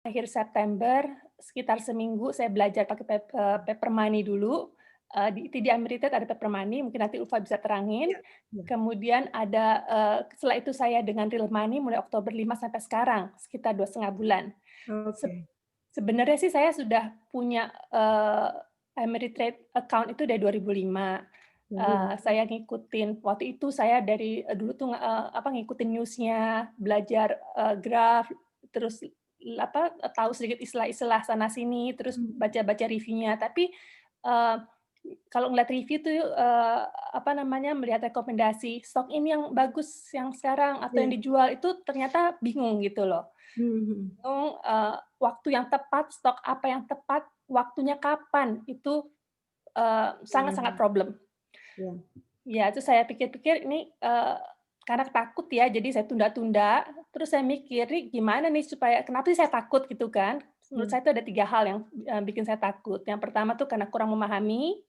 akhir September, sekitar seminggu saya belajar pakai paper money dulu, di TD Ameritrade ada paper money, mungkin nanti Ulfa bisa terangin. Iya, iya. Kemudian ada, setelah itu saya dengan real money mulai Oktober 5 sampai sekarang, sekitar 2,5 bulan. Seb Oke. Sebenarnya sih saya sudah punya, Ameritrade account itu dari 2005. Baik. Saya ngikutin waktu itu saya dari, dulu tuh, ngikutin news-nya, belajar, graf, terus tahu sedikit istilah-istilah sana sini, terus Mmm, baca-baca reviewnya. Tapi, eee, kalau ngeliat review tuh, melihat rekomendasi, stok ini yang bagus yang sekarang atau yang iya. dijual itu ternyata bingung gitu loh. Mhm, mhm. Bingung, waktu yang tepat, stok apa yang tepat, waktunya kapan, itu, sangat-sangat Mmm, problem. iya. Ya, terus saya pikir-pikir ini, karena takut ya, jadi saya tunda-tunda, terus saya mikir, "Nih gimana nih supaya" kenapa sih saya takut gitu kan. Menurut Mmm, saya itu ada 3 hal yang, bikin saya takut. Yang pertama tuh karena kurang memahami,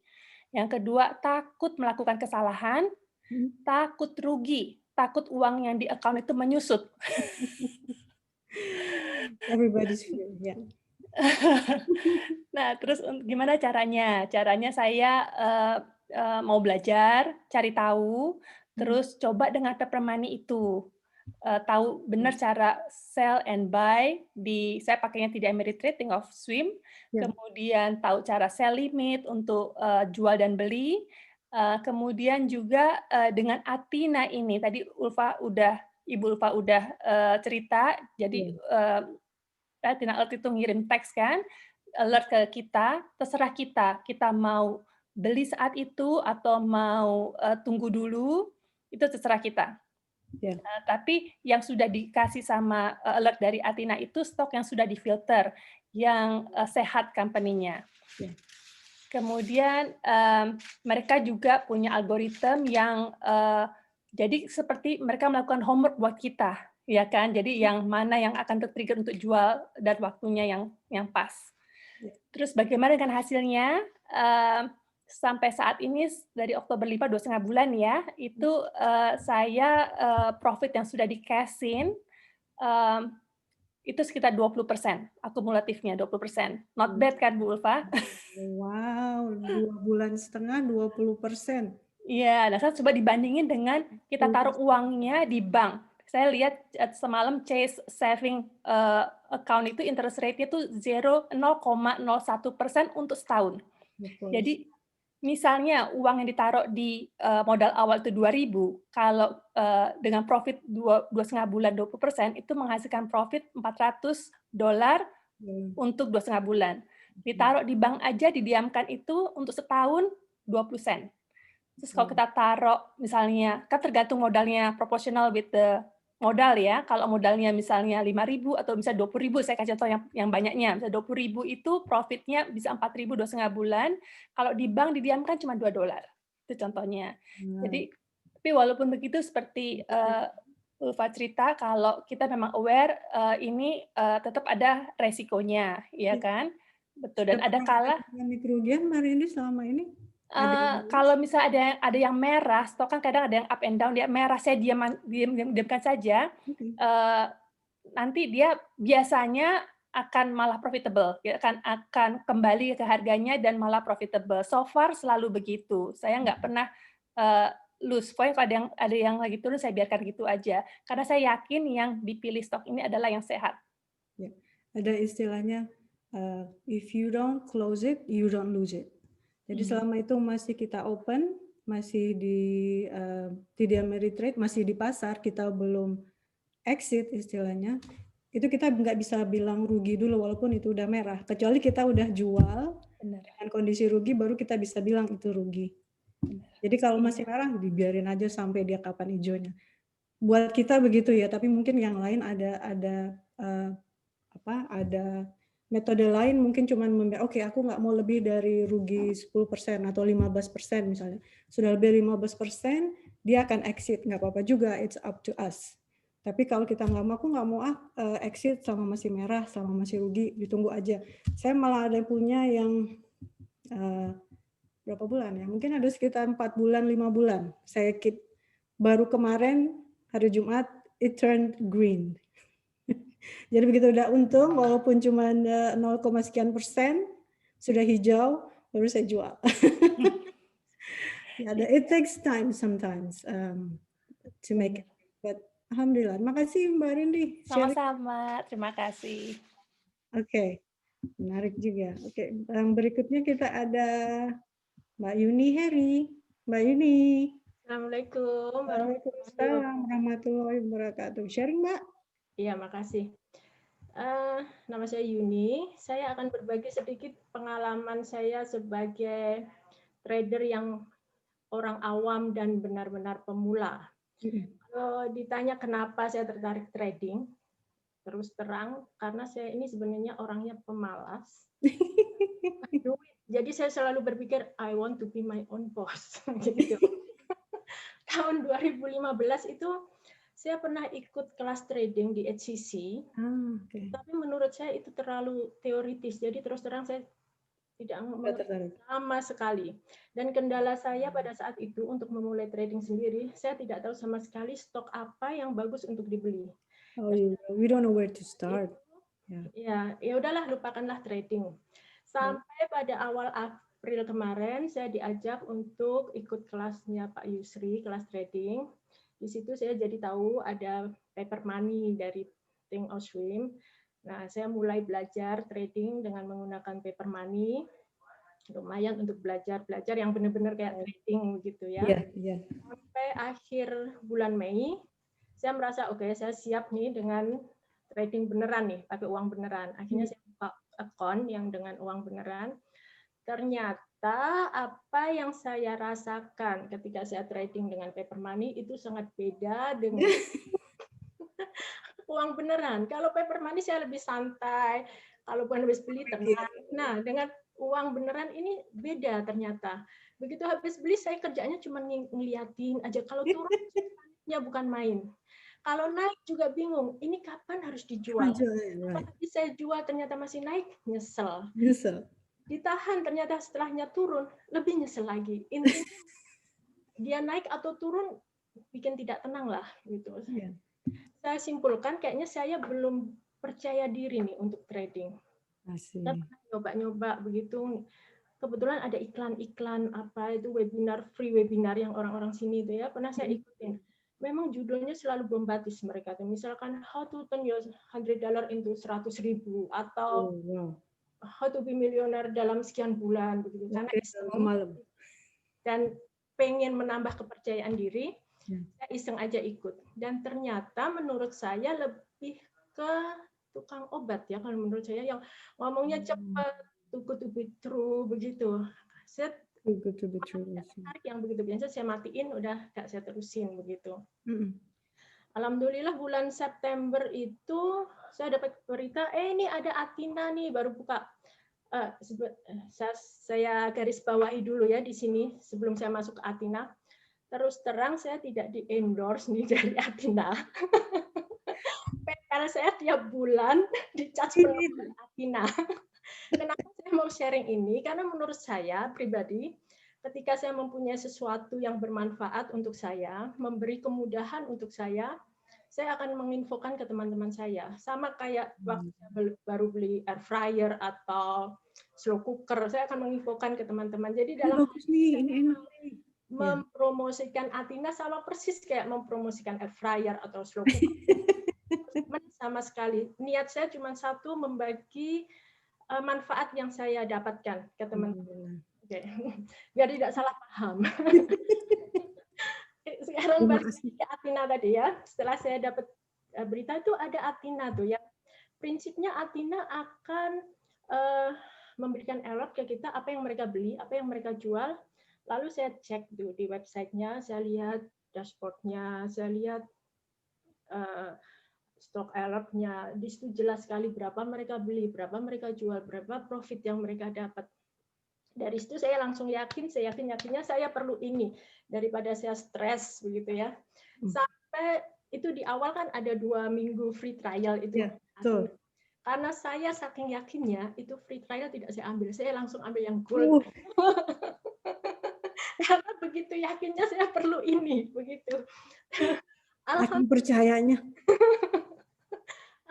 yang kedua takut melakukan kesalahan, mhm. takut rugi, takut uang yang di account itu menyusut. Everybody's fear, ya. Nah, terus gimana caranya? Caranya saya, mau belajar, cari tahu, Mhm, terus coba dengan paper money itu, tahu oke. benar cara sell and buy saya pakainya tidak Ameritrade, Think of Swim, Ya, kemudian tahu cara sell limit untuk, jual dan beli, kemudian juga, dengan Athena ini tadi Ibu Ulfa udah, cerita, jadi, iya. Athena Alert itu ngirim teks kan, alert ke kita, terserah kita, kita mau beli saat itu atau mau, tunggu dulu, itu terserah kita. Iya, Tapi yang sudah dikasih sama, alert dari Athena itu stok yang sudah difilter, yang, sehat company-nya. iya. Kemudian, mereka juga punya algoritma yang, jadi seperti mereka melakukan homework buat kita, ya kan. Jadi yang mana yang akan ter-trigger untuk jual dan waktunya yang pas. Iya. Terus bagaimana dengan hasilnya? Sampai saat ini dari Oktober 5, 2,5 bulan ya, itu, saya, profit yang sudah di-cash in, mmm, itu sekitar 20% akumulatifnya 20%. Not Mmm, bad kan Bu Ulfa? wow, 2 bulan setengah 20%. Iya, nah saya coba dibandingin dengan kita taruh 10%. uangnya di bank. Saya lihat, semalam Chase saving, account itu interest rate-nya tuh 0,01% untuk setahun. Betul. Jadi, misalnya uang yang ditaruh di, modal awal itu 2.000, kalau, dengan profit 2,5 bulan 20% itu menghasilkan profit $400 Mmm, untuk 2,5 bulan. mhm. Ditaruh di bank aja didiamkan itu untuk setahun 20 sen. Terus kalau Wow, kita taruh misalnya, kan tergantung modalnya proportional with the modal ya, kalau modalnya misalnya 5.000 atau bisa 20.000, saya kasih contoh yang banyaknya, misalnya 20.000 itu profitnya bisa 4.000 2,5 bulan, kalau di bank didiamkan cuma $2, itu contohnya. menarik. Jadi, tapi walaupun begitu seperti, Ulfa cerita kalau kita memang aware, ini, tetap ada resikonya, ya Iya. kan? Betul, dan Sudah ada pernah kala mengalami kerugian Marini selama ini? Ada yang minus? Kalau misalnya ada yang merah, stok kan kadang ada yang up and down, dia merah saya diamkan saja, Oke. eee, nanti dia biasanya akan malah profitable, dia akan kembali ke harganya dan malah profitable. So far selalu begitu, saya nggak pernah, lose. Pokoknya kalau ada yang lagi turun saya biarkan gitu aja, karena saya yakin yang dipilih stok ini adalah yang sehat. Ya, ada istilahnya, if you don't close it, you don't lose it. Jadi Mhm. selama itu masih kita open, masih di, TD Ameritrade, masih di pasar, kita belum exit istilahnya, itu kita nggak bisa bilang rugi dulu walaupun itu udah merah, kecuali kita udah jual Bener dengan kondisi rugi baru kita bisa bilang itu rugi. bener. Jadi kalau Iya. masih merah dibiarin aja sampai dia kapan hijaunya. Buat kita begitu ya, tapi mungkin yang lain ada, eee ada metode lain mungkin cuman "Oke, aku nggak mau lebih dari rugi 10% atau 15% misalnya. Sudah lebih 15% dia akan exit, nggak apa-apa juga, it's up to us. Tapi kalau kita nggak mau, "Aku nggak mau exit sama masih merah, sama masih rugi, ditunggu aja." Saya malah ada punya yang, eee, berapa bulan ya, mungkin ada sekitar 4 bulan, 5 bulan, saya keep. Baru kemarin hari Jumat, it turned green. Jadi begitu udah untung, walaupun cuma 0, sekian persen, sudah hijau, baru saya jual. Ya, it takes time sometimes to make Benar. it. But alhamdulillah. Makasih Mbak Rindi sharing. Sama-sama, terima kasih. Oke, menarik juga. Oke, yang berikutnya kita ada Mbak Yuni Heri. Mbak Yuni. Assalamualaikum warahmatullahi Waalaikumsalam wabarakatuh. warahmatullahi wabarakatuh. Sharing Mbak. Iya, makasih. Nama saya Yuni. Saya akan berbagi sedikit pengalaman saya sebagai trader yang orang awam dan benar-benar pemula. Kalau ditanya kenapa saya tertarik trading, terus terang karena saya ini sebenarnya orangnya pemalas. Jadi saya selalu berpikir I want to be my own boss. Gitu. Tahun 2015 itu saya pernah ikut kelas trading di HCC, tapi menurut saya itu terlalu teoritis. Jadi terus terang saya tidak mengerti sama sekali. Dan kendala saya pada saat itu untuk memulai trading sendiri, saya tidak tahu sama sekali stok apa yang bagus untuk dibeli. Oh, we don't know where to start. Ya udahlah, lupakanlah trading. Sampai pada awal April kemarin saya diajak untuk ikut kelasnya Pak Yusri, kelas trading. Di situ saya jadi tahu ada paper money dari Think Oswim. Nah, saya mulai belajar trading dengan menggunakan paper money. Lumayan untuk belajar yang benar-benar kayak trading gitu ya. Sampai akhir bulan Mei, saya merasa oke, saya siap nih dengan trading beneran nih, pakai uang beneran. Akhirnya saya buka account yang dengan uang beneran. Ternyata apa yang saya rasakan ketika saya trading dengan paper money itu sangat beda dengan uang beneran. Kalau paper money saya lebih santai, kalau bukan habis beli tenang. Nah, dengan uang beneran ini beda ternyata. Begitu habis beli saya kerjanya cuma ngeliatin aja. Kalau turun ya bukan main. Kalau naik juga bingung, ini kapan harus dijual? Tapi saya jual ternyata masih naik, nyesel. Ditahan ternyata setelahnya turun, lebih nyesel lagi. Intinya dia naik atau turun bikin tidak tenang lah gitu. Saya simpulkan kayaknya saya belum percaya diri nih untuk trading. Saya pernah nyoba-nyoba begitu. Kebetulan ada iklan-iklan apa itu free webinar yang orang-orang sini itu ya, pernah saya ikutin. Memang judulnya selalu bombastis mereka tuh. Misalkan how to turn your $100 into 100.000 atau how to be millionaire dalam sekian bulan begitu. Karena iseng dan pengen menambah kepercayaan diri, saya iseng aja ikut. Dan ternyata menurut saya lebih ke tukang obat ya kalau menurut saya yang ngomongnya cepat, too good to be true begitu. Saya tarik yang begitu biasa saya matiin, udah gak saya terusin begitu. Alhamdulillah bulan September itu saya dapat berita, ini ada Athena nih baru buka. Saya garis bawahi dulu ya di sini sebelum saya masuk ke Athena. Terus terang saya tidak di endorse nih dari Athena. PL saya tiap bulan dicas penuh Athena. Kenapa saya mau sharing ini? Karena menurut saya pribadi, ketika saya mempunyai sesuatu yang bermanfaat untuk saya, memberi kemudahan untuk saya akan menginfokan ke teman-teman saya. Sama kayak waktu saya baru beli air fryer atau slow cooker, saya akan menginfokan ke teman-teman. Jadi dalam mempromosikan Athena sama persis kayak mempromosikan air fryer atau slow cooker. Sama sekali. Niat saya cuma satu, membagi manfaat yang saya dapatkan ke teman-teman. Oke. Biar tidak salah paham. Sekarang balik ke Athena tadi ya. Setelah saya dapat berita itu ada Athena tuh ya. Prinsipnya Athena akan memberikan alert ke kita apa yang mereka beli, apa yang mereka jual. Lalu saya cek tuh di websitenya, saya lihat dashboardnya, saya lihat stok alertnya. Di situ jelas sekali berapa mereka beli, berapa mereka jual, berapa profit yang mereka dapat. Dari situ saya langsung yakin, saya yakinnya saya perlu ini daripada saya stres begitu ya. Sampai itu di awal kan ada 2 minggu free trial itu. Karena saya saking yakinnya itu free trial tidak saya ambil, saya langsung ambil yang gold. Karena begitu yakinnya saya perlu ini begitu. Alhamdulillah percayanya.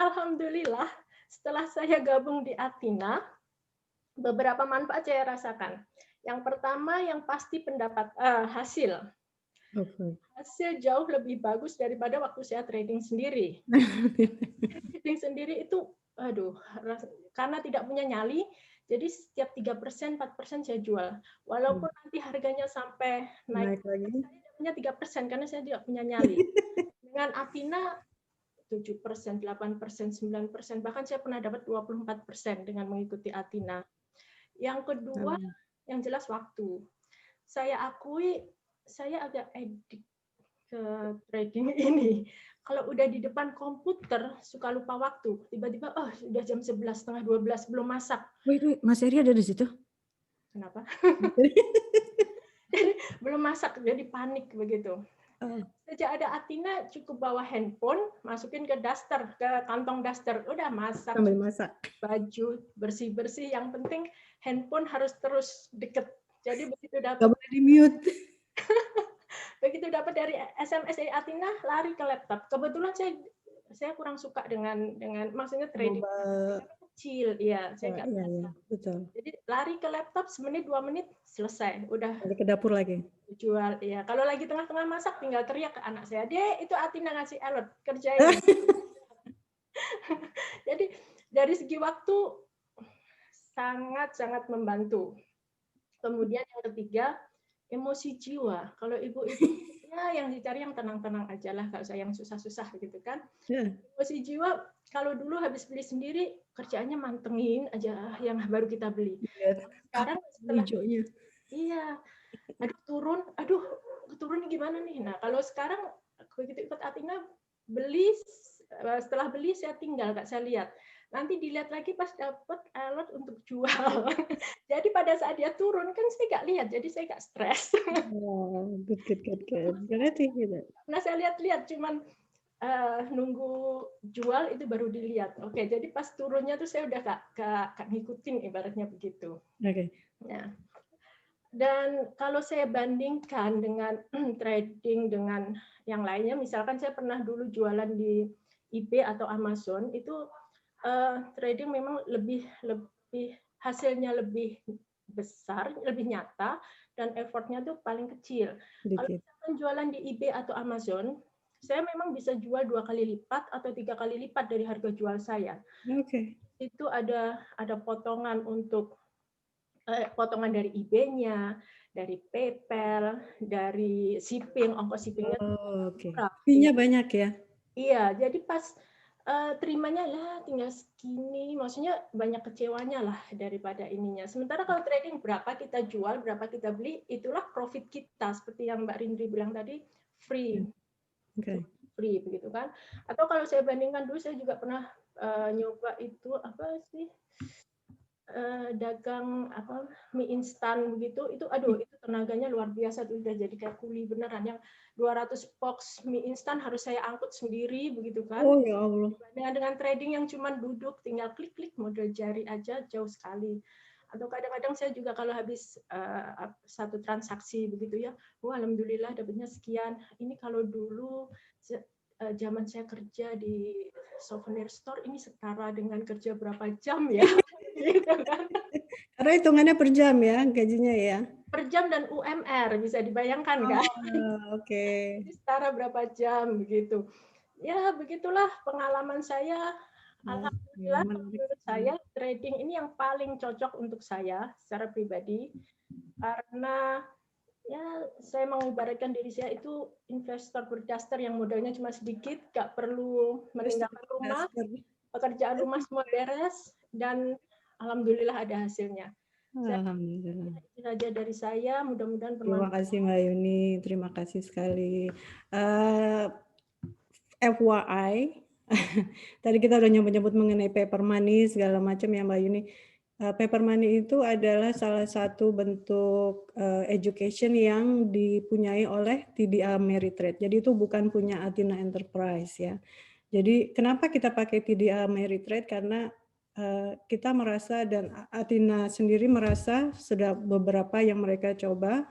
Alhamdulillah, setelah saya gabung di Athena, beberapa manfaat saya rasakan. Yang pertama, yang pasti hasil. Hasil jauh lebih bagus daripada waktu saya trading sendiri. Trading sendiri itu, karena tidak punya nyali, jadi setiap 3%, 4% saya jual. Walaupun nanti harganya sampai naik lagi, saya punya 3% karena saya tidak punya nyali. Dengan Athena 7%, 8%, 9%, bahkan saya pernah dapat 24% dengan mengikuti Athena. Yang kedua, yang jelas waktu. Saya akui, saya agak edik ke trading ini. Kalau udah di depan komputer, suka lupa waktu. Tiba-tiba, sudah jam 11, setengah 12, belum masak. Wait, Mas Eri ada di situ? Kenapa? Belum masak, jadi panik begitu. Sejak ada Athena, cukup bawa handphone, masukin ke daster, ke kantong daster, udah masak. Sambil masak. Baju, bersih-bersih, yang penting handphone harus terus deket. Jadi begitu dapat, nggak boleh di mute. begitu dapat dari SMS dari Athena, lari ke laptop. Kebetulan saya kurang suka dengan maksudnya trading kecil, ya. Saya betul. Jadi lari ke laptop, semenit 2 menit selesai, udah. Balik ke dapur lagi. Jual, ya. Kalau lagi tengah-tengah masak, tinggal teriak ke anak saya, "Dek, itu Athena ngasih alert, kerjain." Jadi dari segi waktu sangat-sangat membantu. Kemudian yang ketiga, emosi jiwa. Kalau ibu-ibu ya yang dicari yang tenang-tenang aja lah, nggak usah yang susah-susah gitu kan. Emosi jiwa, kalau dulu habis beli sendiri kerjaannya mantengin aja yang baru kita beli. Sekarang setelah hijaunya, turun gimana nih? Nah, kalau sekarang begitu ikut Athena, setelah beli saya tinggal, nggak saya lihat. Nanti dilihat lagi pas dapat alert untuk jual. Jadi pada saat dia turun kan saya nggak lihat, jadi saya nggak stres. Good. Berarti gitu. Nah, saya lihat-lihat, cuman nunggu jual itu baru dilihat. Oke, jadi pas turunnya tuh saya udah gak ngikutin, ibaratnya begitu. Oke. Ya. Dan kalau saya bandingkan dengan trading dengan yang lainnya, misalkan saya pernah dulu jualan di eBay atau Amazon, itu trading memang lebih hasilnya lebih besar, lebih nyata, dan effortnya tuh paling kecil. Kalau misalkan jualan di eBay atau Amazon, saya memang bisa jual 2 kali lipat atau 3 kali lipat dari harga jual saya. Itu ada potongan untuk potongan dari eBay-nya, dari PayPal, dari shipping, ongkos shippingnya. Fee-nya banyak ya? Iya, jadi pas terimanya lah tinggal segini, maksudnya banyak kecewanya lah daripada ininya. Sementara kalau trading berapa kita jual, berapa kita beli, itulah profit kita, seperti yang Mbak Rindri bilang tadi, free. Free begitu kan. Atau kalau saya bandingkan dulu, saya juga pernah nyoba itu apa sih, dagang mie instan begitu, itu tenaganya luar biasa tuh, udah jadi kayak kuli beneran. Yang 200 box mie instan harus saya angkut sendiri begitu kan. Oh ya Allah. Dengan trading yang cuma duduk tinggal klik-klik modal jari aja, jauh sekali. Atau kadang-kadang saya juga kalau habis satu transaksi begitu ya, alhamdulillah dapatnya sekian. Ini kalau dulu zaman saya kerja di souvenir store, ini setara dengan kerja berapa jam ya. Gitu kan. Karena hitungannya per jam ya, gajinya ya? Per jam dan UMR, bisa dibayangkan kan? Oke. Setara berapa jam begitu. Ya begitulah pengalaman saya. Alhamdulillah menurut saya trading ini yang paling cocok untuk saya secara pribadi, karena ya saya mengibaratkan diri saya itu investor berdaster yang modalnya cuma sedikit, gak perlu meninggalkan rumah, pekerjaan rumah semua beres, dan alhamdulillah ada hasilnya. Alhamdulillah. Itu saja dari saya, mudah-mudahan Terima kasih Mbak Yuni, terima kasih sekali. FYI, tadi kita udah nyebut-nyebut mengenai paper money segala macam ya Mbak Yuni. Paper money itu adalah salah satu bentuk education yang dipunyai oleh TD Ameritrade. Jadi itu bukan punya Athena Enterprise ya. Jadi kenapa kita pakai TD Ameritrade? Karena kita merasa, dan Athena sendiri merasa sudah beberapa yang mereka coba,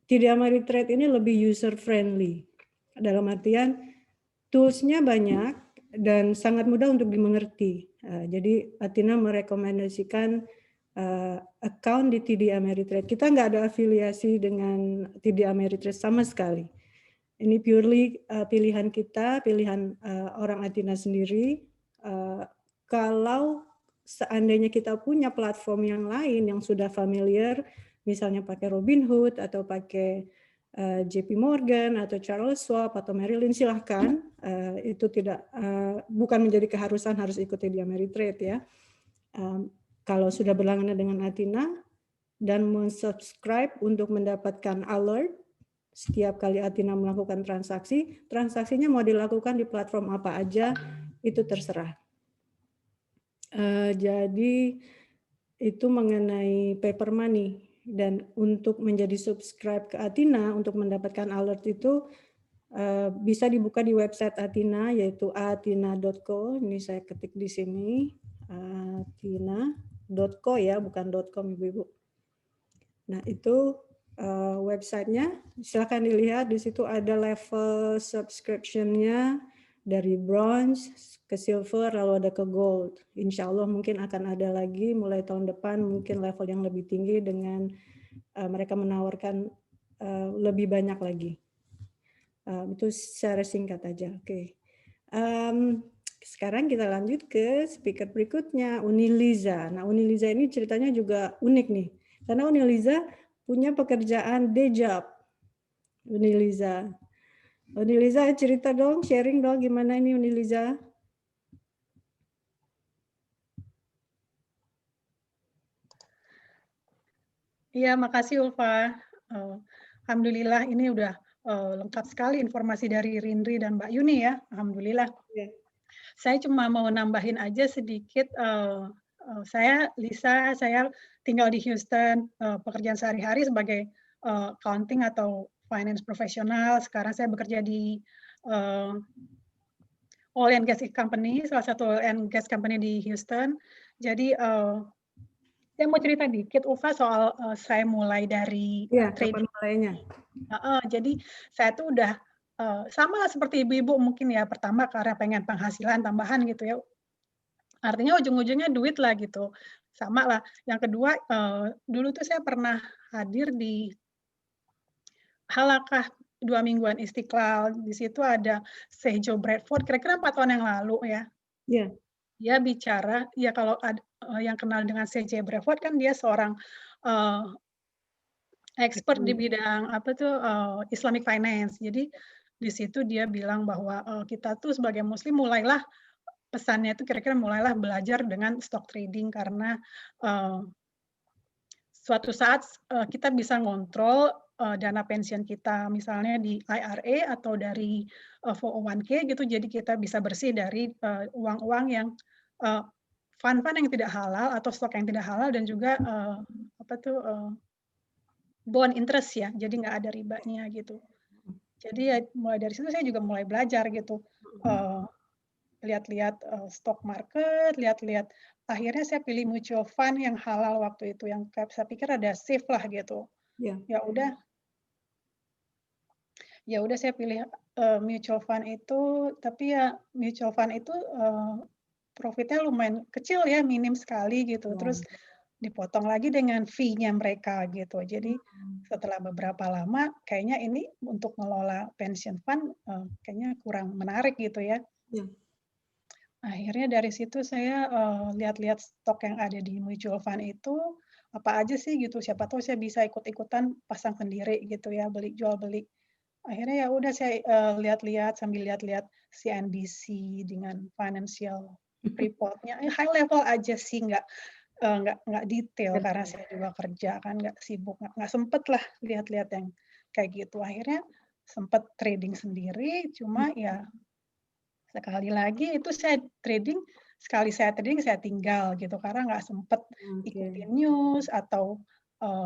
TD Ameritrade ini lebih user friendly. Dalam artian tools-nya banyak, dan sangat mudah untuk dimengerti. Jadi Athena merekomendasikan account di TD Ameritrade. Kita nggak ada afiliasi dengan TD Ameritrade sama sekali. Ini purely pilihan kita, pilihan orang Athena sendiri. Kalau seandainya kita punya platform yang lain yang sudah familiar, misalnya pakai Robinhood atau pakai JP Morgan atau Charles Schwab atau Merrill Lynch, silahkan. Itu tidak bukan menjadi keharusan harus ikuti di Ameritrade ya. Kalau sudah berlangganan dengan Athena dan mensubscribe untuk mendapatkan alert setiap kali Athena melakukan transaksi, transaksinya mau dilakukan di platform apa aja itu terserah. Jadi itu mengenai paper money. Dan untuk menjadi subscribe ke Athena untuk mendapatkan alert itu bisa dibuka di website Athena yaitu athena.co. Ini saya ketik di sini athena.co ya, bukan .com ibu-ibu. Nah itu websitenya, silakan dilihat di situ ada level subscription-nya dari bronze ke silver lalu ada ke gold. Insya Allah mungkin akan ada lagi mulai tahun depan mungkin level yang lebih tinggi dengan mereka menawarkan lebih banyak lagi. Itu secara singkat aja. Oke. Sekarang kita lanjut ke speaker berikutnya, Uniliza. Nah Uniliza ini ceritanya juga unik nih, karena Uniliza punya pekerjaan day job. Uniliza cerita dong, sharing dong gimana ini Uniliza. Iya, makasih Ulfa. Alhamdulillah ini udah lengkap sekali informasi dari Rindri dan Mbak Yuni ya. Alhamdulillah. Yeah. Saya cuma mau nambahin aja sedikit. Saya Lisa, saya tinggal di Houston. Pekerjaan sehari-hari sebagai accounting atau finance profesional. Sekarang saya bekerja di oil and gas company, salah satu oil and gas company di Houston. Jadi saya mau cerita dikit, Ufa, soal saya mulai dari trading. Kapan mulainya? Jadi saya tuh udah sama lah seperti ibu-ibu mungkin ya. Pertama karena pengen penghasilan tambahan gitu ya. Artinya ujung-ujungnya duit lah gitu. Sama lah. Yang kedua, dulu tuh saya pernah hadir di Halakah 2 mingguan Istiqlal. Di situ ada Sheikh Joe Bradford, kira-kira 4 tahun yang lalu ya. Iya. Dia bicara, ya kalau ada yang kenal dengan Sheikh Joe Bradford kan dia seorang expert di bidang apa tuh Islamic finance. Jadi di situ dia bilang bahwa kita tuh sebagai muslim mulailah, pesannya itu kira-kira mulailah belajar dengan stock trading karena suatu saat kita bisa ngontrol dana pensiun kita misalnya di IRA atau dari 401k gitu, jadi kita bisa bersih dari uang-uang yang fund-fund yang tidak halal atau stok yang tidak halal dan juga bond interest ya, jadi nggak ada ribanya gitu. Jadi ya mulai dari situ saya juga mulai belajar gitu, lihat-lihat stock market, lihat-lihat. Akhirnya saya pilih mutual fund yang halal waktu itu, yang saya pikir ada safe lah gitu. Yeah. Ya udah saya pilih mutual fund itu, tapi ya mutual fund itu profitnya lumayan kecil ya, minim sekali gitu. Terus dipotong lagi dengan fee-nya mereka gitu. Jadi setelah beberapa lama kayaknya ini untuk ngelola pension fund kayaknya kurang menarik gitu ya. Yeah. Akhirnya dari situ saya lihat-lihat stok yang ada di mutual fund itu apa aja sih gitu. Siapa tahu saya bisa ikut-ikutan pasang sendiri gitu ya, beli jual beli. Akhirnya ya udah saya lihat-lihat sambil lihat-lihat CNBC dengan financial report-nya. High level aja sih, nggak detail karena saya juga kerja kan, nggak sibuk, nggak sempet lah lihat-lihat yang kayak gitu. Akhirnya sempet trading sendiri, cuma ya sekali lagi itu saya trading, sekali saya trading saya tinggal gitu karena nggak sempet ikutin news atau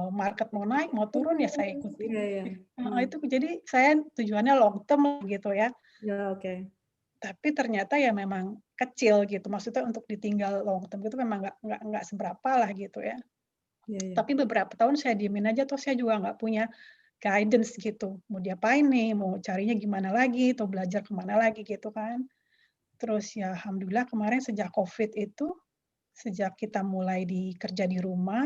market mau naik mau turun ya saya ikutin. Itu jadi saya tujuannya long term gitu ya. Tapi ternyata ya memang kecil gitu, maksudnya untuk ditinggal long term itu memang nggak seberapa lah gitu ya. Tapi beberapa tahun saya diemin aja, toh saya juga nggak punya guidance gitu, mau diapain nih, mau carinya gimana lagi, atau belajar kemana lagi gitu kan. Terus ya alhamdulillah kemarin sejak COVID itu, sejak kita mulai kerja di rumah,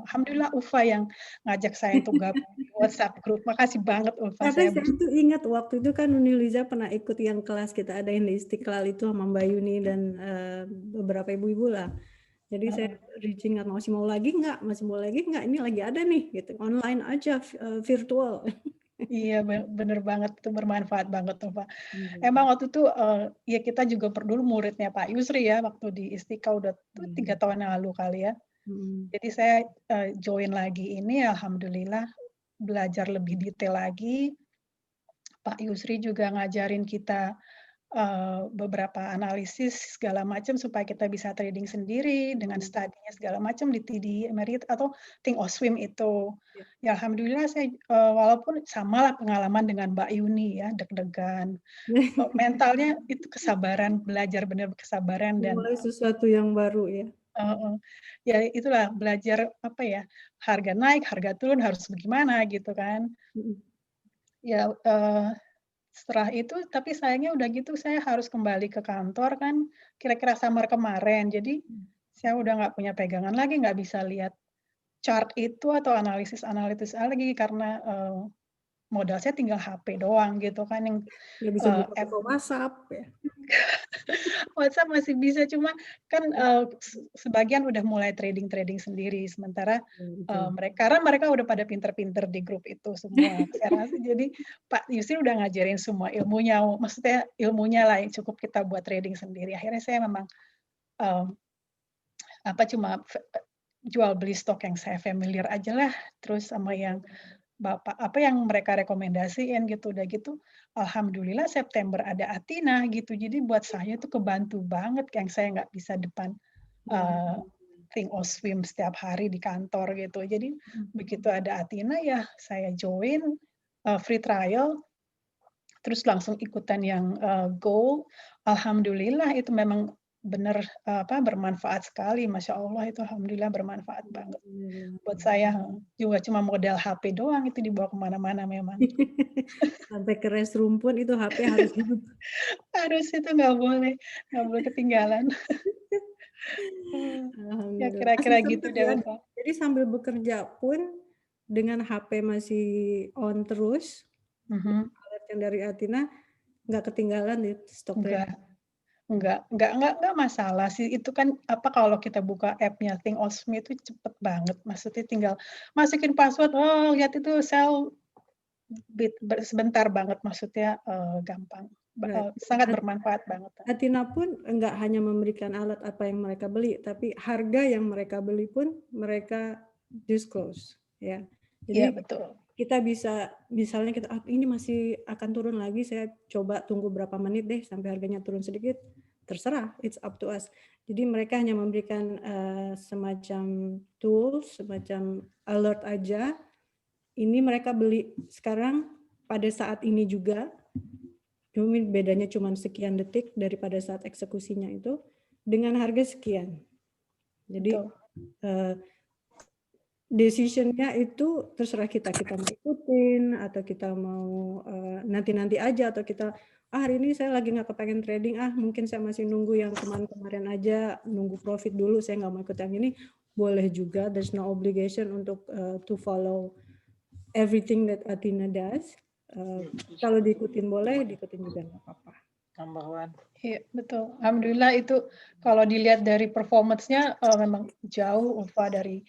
alhamdulillah Ulfa yang ngajak saya untuk gabung di WhatsApp group. Makasih banget Ulfa, Tapi saya saya itu ingat waktu itu kan Uniliza pernah ikut yang kelas kita adain di Istiqlal itu sama Mbak Yuni dan beberapa ibu-ibu lah. Jadi saya reaching out, masih mau lagi nggak? Masih mau lagi nggak? Ini lagi ada nih, gitu. Online aja, virtual. Iya, bener banget, itu bermanfaat banget tuh Pak. Emang waktu itu ya kita juga dulu muridnya Pak Yusri ya, waktu di Istika udah 3 tahun yang lalu kali ya. Jadi saya join lagi ini, alhamdulillah belajar lebih detail lagi. Pak Yusri juga ngajarin kita beberapa analisis segala macam supaya kita bisa trading sendiri dengan studinya segala macam di TD Merit atau Thinkorswim itu. Ya alhamdulillah saya walaupun samalah pengalaman dengan Mbak Yuni ya, deg-degan. Mentalnya itu kesabaran, belajar benar kesabaran dan Mulai sesuatu yang baru ya. ya itulah belajar apa ya, harga naik, harga turun harus bagaimana gitu kan. Ya setelah itu tapi sayangnya udah gitu saya harus kembali ke kantor kan kira-kira summer kemarin. Jadi saya udah nggak punya pegangan lagi, nggak bisa lihat chart itu atau analisis lagi karena modal saya tinggal HP doang gitu kan yang Nggak bisa buka app WhatsApp ya. WhatsApp masih bisa cuma kan sebagian udah mulai trading sendiri sementara karena mereka udah pada pinter-pinter di grup itu semua saya rasa jadi Pak Yusri udah ngajarin semua ilmunya maksudnya ilmunya lah yang cukup kita buat trading sendiri akhirnya saya memang cuma jual beli stok yang saya familiar aja lah terus sama yang yang mereka rekomendasiin gitu udah gitu alhamdulillah September ada Athina gitu jadi buat saya itu kebantu banget yang saya nggak bisa depan Thinkorswim setiap hari di kantor gitu jadi begitu ada Athina ya saya join free trial terus langsung ikutan yang Go alhamdulillah itu memang benar bermanfaat sekali masya Allah itu alhamdulillah bermanfaat banget buat saya juga cuma modal HP doang itu dibawa kemana-mana memang Sampai ke restroom pun itu HP harus hidup. harus itu nggak boleh ketinggalan ya kira-kira gitu deh Pak. Jadi sambil bekerja pun dengan HP masih on terus alat yang dari Athina nggak ketinggalan di stok trading. Enggak masalah sih. Itu kan kalau kita buka app-nya Thinkorswim itu cepet banget. Maksudnya tinggal masukin password, lihat itu sel sebentar banget maksudnya gampang. Sangat bermanfaat banget. Athina pun enggak hanya memberikan alat apa yang mereka beli, tapi harga yang mereka beli pun mereka disclose ya. Jadi Iya, betul. kita bisa misalnya ini masih akan turun lagi, saya coba tunggu berapa menit deh sampai harganya turun sedikit, terserah, it's up to us. Jadi mereka hanya memberikan semacam tools, semacam alert aja. Ini mereka beli sekarang pada saat ini juga, cuma bedanya cuma sekian detik daripada saat eksekusinya itu dengan harga sekian. Jadi decision-nya itu terserah kita mau ikutin atau kita mau nanti aja atau kita hari ini saya lagi nggak kepengen trading mungkin saya masih nunggu yang kemarin aja nunggu profit dulu saya nggak mau ikut yang ini boleh juga there's no obligation untuk to follow everything that Athina does kalau diikutin boleh diikutin juga nggak apa-apa. Tambahan. Iya betul. Alhamdulillah itu kalau dilihat dari performance-nya memang jauh dari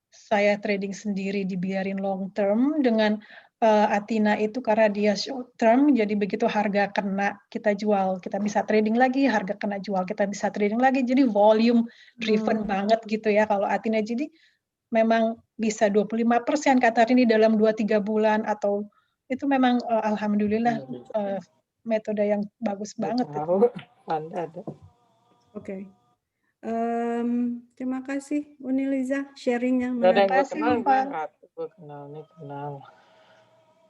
saya trading sendiri dibiarin long term dengan Athina itu karena dia short term jadi begitu harga kena kita jual kita bisa trading lagi harga kena jual kita bisa trading lagi jadi volume driven banget gitu ya kalau Athina jadi memang bisa 25% kata ini dalam 2-3 bulan atau itu memang alhamdulillah metode yang bagus banget. Oke. Terima kasih Uniliza sharing yang menarik. Terima kasih Pak. Kenal.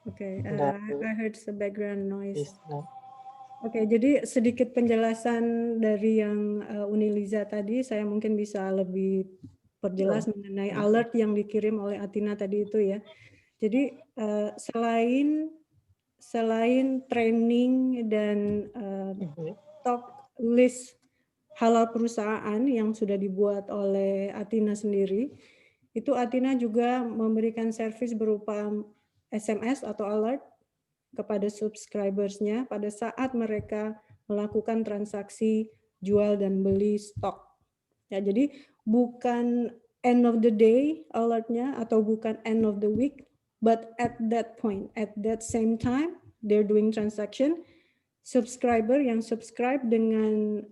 Oke, I heard the background noise. Oke, jadi sedikit penjelasan dari yang Uniliza tadi, saya mungkin bisa lebih perjelas mengenai alert yang dikirim oleh Athina tadi itu ya. Jadi selain training dan talk list halal perusahaan yang sudah dibuat oleh Athena sendiri, itu Athena juga memberikan service berupa SMS atau alert kepada subscribers-nya pada saat mereka melakukan transaksi jual dan beli stok. Ya, jadi bukan end of the day alertnya atau bukan end of the week, but at that point, at that same time, they're doing transaction, subscriber yang subscribe dengan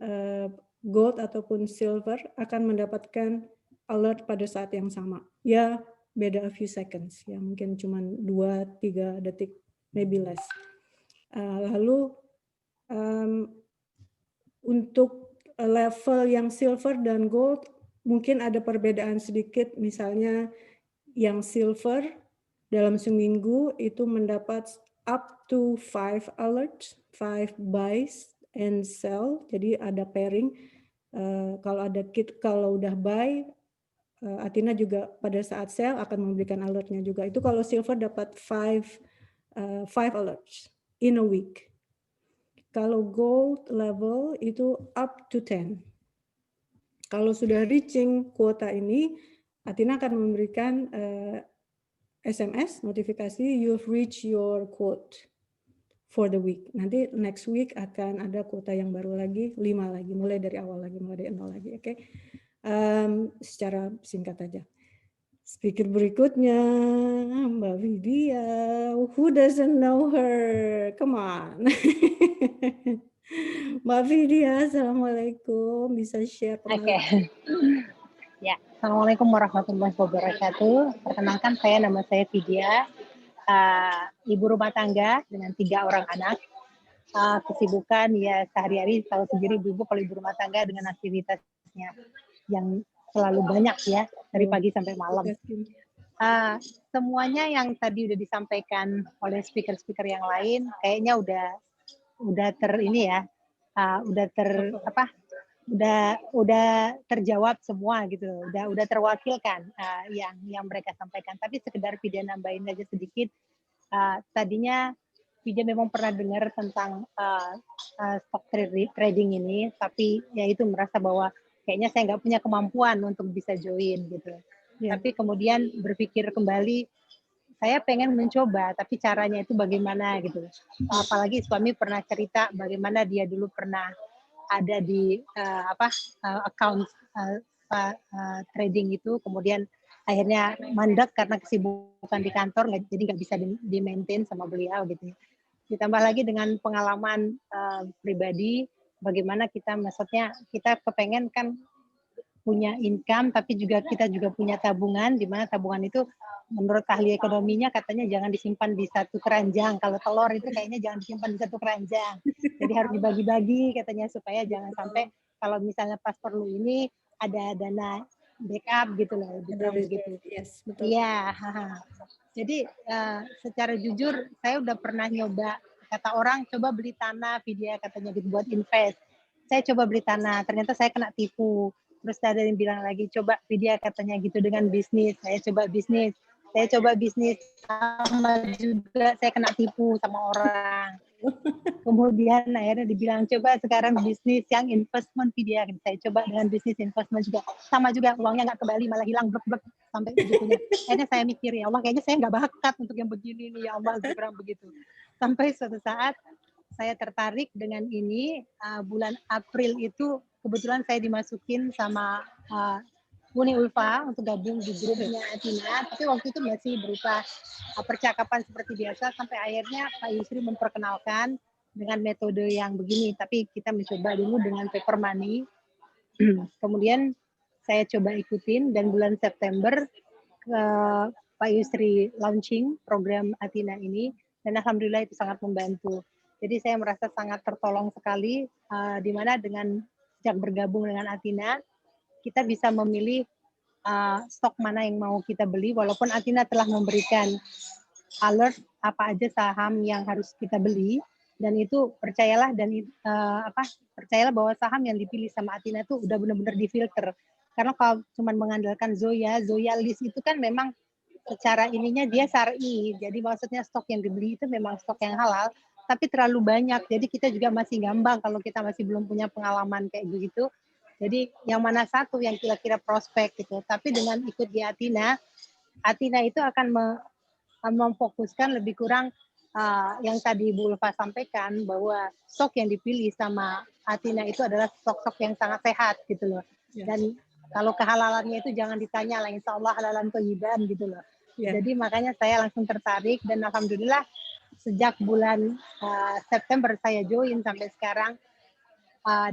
gold ataupun silver akan mendapatkan alert pada saat yang sama. Ya, beda a few seconds, ya mungkin cuma 2-3 detik, maybe less. Lalu untuk level yang silver dan gold mungkin ada perbedaan sedikit, misalnya yang silver dalam seminggu itu mendapat up to 5 alerts, 5 buys and sell, jadi ada pairing. Kalau udah buy, Athena juga pada saat sell akan memberikan alertnya juga. Itu kalau silver dapat 5 alerts in a week. Kalau gold level itu up to 10. Kalau sudah reaching kuota ini, Athena akan memberikan SMS notifikasi you've reached your quote for the week. Nanti next week akan ada kuota yang baru lagi, 5 lagi, mulai dari awal lagi, mulai dari 0 lagi. Oke. Secara singkat aja. Speaker berikutnya, Mbak Vidya. Who doesn't know her? Come on. Mbak Vidya, Assalamualaikum. Bisa share pengalaman? Ya, Assalamualaikum warahmatullahi wabarakatuh. Perkenalkan, nama saya Vidya, ibu rumah tangga dengan 3 orang anak. Kesibukan ya sehari-hari tahu sendiri ibu kalau ibu rumah tangga dengan aktivitasnya yang selalu banyak ya dari pagi sampai malam. Semuanya yang tadi udah disampaikan oleh speaker-speaker yang lain kayaknya udah terjawab semua gitu, udah terwakilkan yang mereka sampaikan. Tapi sekedar Vidya nambahin aja sedikit. Tadinya Vidya memang pernah dengar tentang stock trading ini, tapi ya itu merasa bahwa kayaknya saya nggak punya kemampuan untuk bisa join gitu. Tapi kemudian berpikir kembali, saya pengen mencoba, tapi caranya itu bagaimana gitu. Apalagi suami pernah cerita bagaimana dia dulu pernah ada di account trading itu, kemudian akhirnya mandek karena kesibukan di kantor, jadi nggak bisa di-maintain sama beliau gitu. Ditambah lagi dengan pengalaman pribadi, bagaimana maksudnya kita kepengen kan punya income, tapi kita juga punya tabungan, di mana tabungan itu menurut ahli ekonominya katanya jangan disimpan di satu keranjang. Kalau telur itu kayaknya jangan disimpan di satu keranjang. Jadi harus dibagi-bagi katanya supaya jangan sampai kalau misalnya pas perlu ini ada dana backup gitu loh. Begitu. Yes, betul. Iya. Jadi secara jujur saya udah pernah nyoba, kata orang coba beli tanah, Vidya katanya gitu buat invest. Saya coba beli tanah, ternyata saya kena tipu. Terus ada yang bilang lagi, coba Vidya katanya gitu dengan bisnis. Saya coba bisnis sama juga saya kena tipu sama orang. Kemudian akhirnya dibilang coba sekarang bisnis yang investment Vidya. Saya coba dengan bisnis investment juga. Sama juga uangnya nggak kembali, malah hilang blek-blek sampai begitunya. Akhirnya saya mikir, ya Allah kayaknya saya nggak bakat untuk yang begini nih, ya Allah kurang begitu. Sampai suatu saat saya tertarik dengan ini, bulan April itu kebetulan saya dimasukin sama Uni Ulfa untuk gabung di grupnya Athena, tapi waktu itu masih berupa percakapan seperti biasa, sampai akhirnya Pak Yusri memperkenalkan dengan metode yang begini, tapi kita mencoba dulu dengan paper money. Kemudian saya coba ikutin, dan bulan September Pak Yusri launching program Athena ini, dan alhamdulillah itu sangat membantu. Jadi saya merasa sangat tertolong sekali, di mana dengan sejak bergabung dengan Athena, kita bisa memilih stok mana yang mau kita beli, walaupun Athena telah memberikan alert apa aja saham yang harus kita beli, dan itu percayalah percayalah bahwa saham yang dipilih sama Athena itu udah benar-benar difilter. Karena kalau cuma mengandalkan Zoya list itu kan memang secara ininya dia syar'i, jadi maksudnya stok yang dibeli itu memang stok yang halal, tapi terlalu banyak. Jadi kita juga masih ngambang kalau kita masih belum punya pengalaman kayak begitu. Jadi yang mana satu yang kira-kira prospek gitu. Tapi dengan ikut di Athena itu akan memfokuskan lebih kurang yang tadi Bu Ulfa sampaikan, bahwa stok yang dipilih sama Athena itu adalah stok-stok yang sangat sehat gitu loh. Dan kalau kehalalannya itu jangan ditanya lah, insya Allah halalan thayyiban gitu loh. Jadi makanya saya langsung tertarik, dan alhamdulillah sejak bulan September saya join sampai sekarang,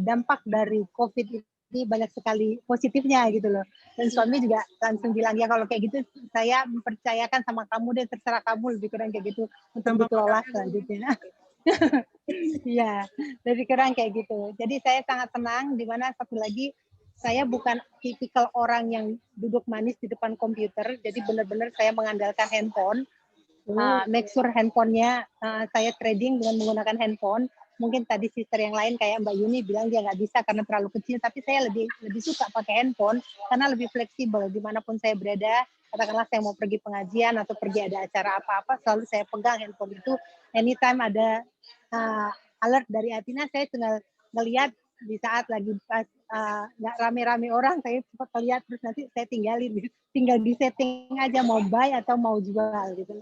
dampak dari COVID ini banyak sekali positifnya gitu loh. Dan suami juga langsung bilang, ya kalau kayak gitu saya mempercayakan sama kamu deh, terserah kamu, lebih kurang kayak gitu untuk dikelola selanjutnya. Iya, lebih kurang kayak gitu. Jadi saya sangat senang, di mana satu lagi saya bukan tipikal orang yang duduk manis di depan komputer, jadi benar-benar saya mengandalkan handphone. Make sure handphonenya saya trading dengan menggunakan handphone. Mungkin tadi sister yang lain kayak Mbak Yuni bilang dia nggak bisa karena terlalu kecil, tapi saya lebih suka pakai handphone karena lebih fleksibel dimanapun saya berada. Katakanlah saya mau pergi pengajian atau pergi ada acara apa-apa, selalu saya pegang handphone itu. Anytime ada alert dari Athena, saya tinggal ngelihat di saat lagi pas nggak rame-rame orang, saya cepat lihat, terus nanti saya tinggal di setting aja mau buy atau mau jual gitu.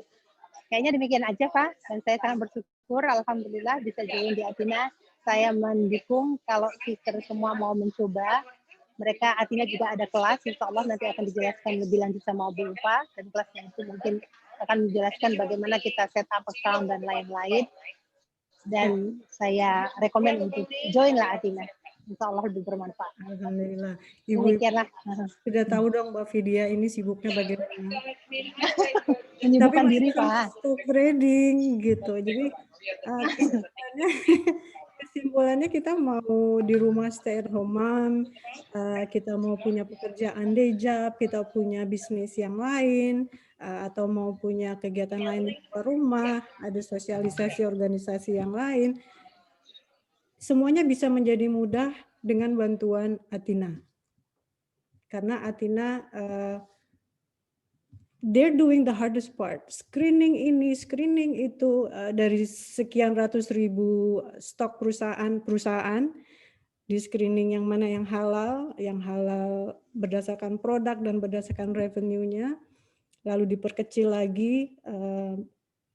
Kayaknya demikian aja Pak, dan saya sangat bersyukur alhamdulillah bisa join di Athena. Saya mendukung kalau sister semua mau mencoba. Mereka Athena juga ada kelas, insya Allah nanti akan dijelaskan lebih lanjut sama Bu Ulfa, dan kelasnya itu mungkin akan menjelaskan bagaimana kita set up account dan lain-lain. Dan saya rekomend untuk join lah Athena. Insya Allah lebih bermanfaat. Alhamdulillah. Ibu Demikianlah. sudah tahu dong Mbak Vidya ini sibuknya bagaimana. Menyibukkan Tapi diri masih Pak. stock trading gitu. Jadi kesimpulannya kita mau di rumah stay at home mom, kita mau punya pekerjaan day job, kita punya bisnis yang lain, atau mau punya kegiatan lain di luar rumah, ada sosialisasi organisasi yang lain. Semuanya bisa menjadi mudah dengan bantuan Athena. Karena Athena they're doing the hardest part. Screening ini, screening itu, dari sekian ratus ribu stok perusahaan, di screening yang mana yang halal berdasarkan produk dan berdasarkan revenue-nya, lalu diperkecil lagi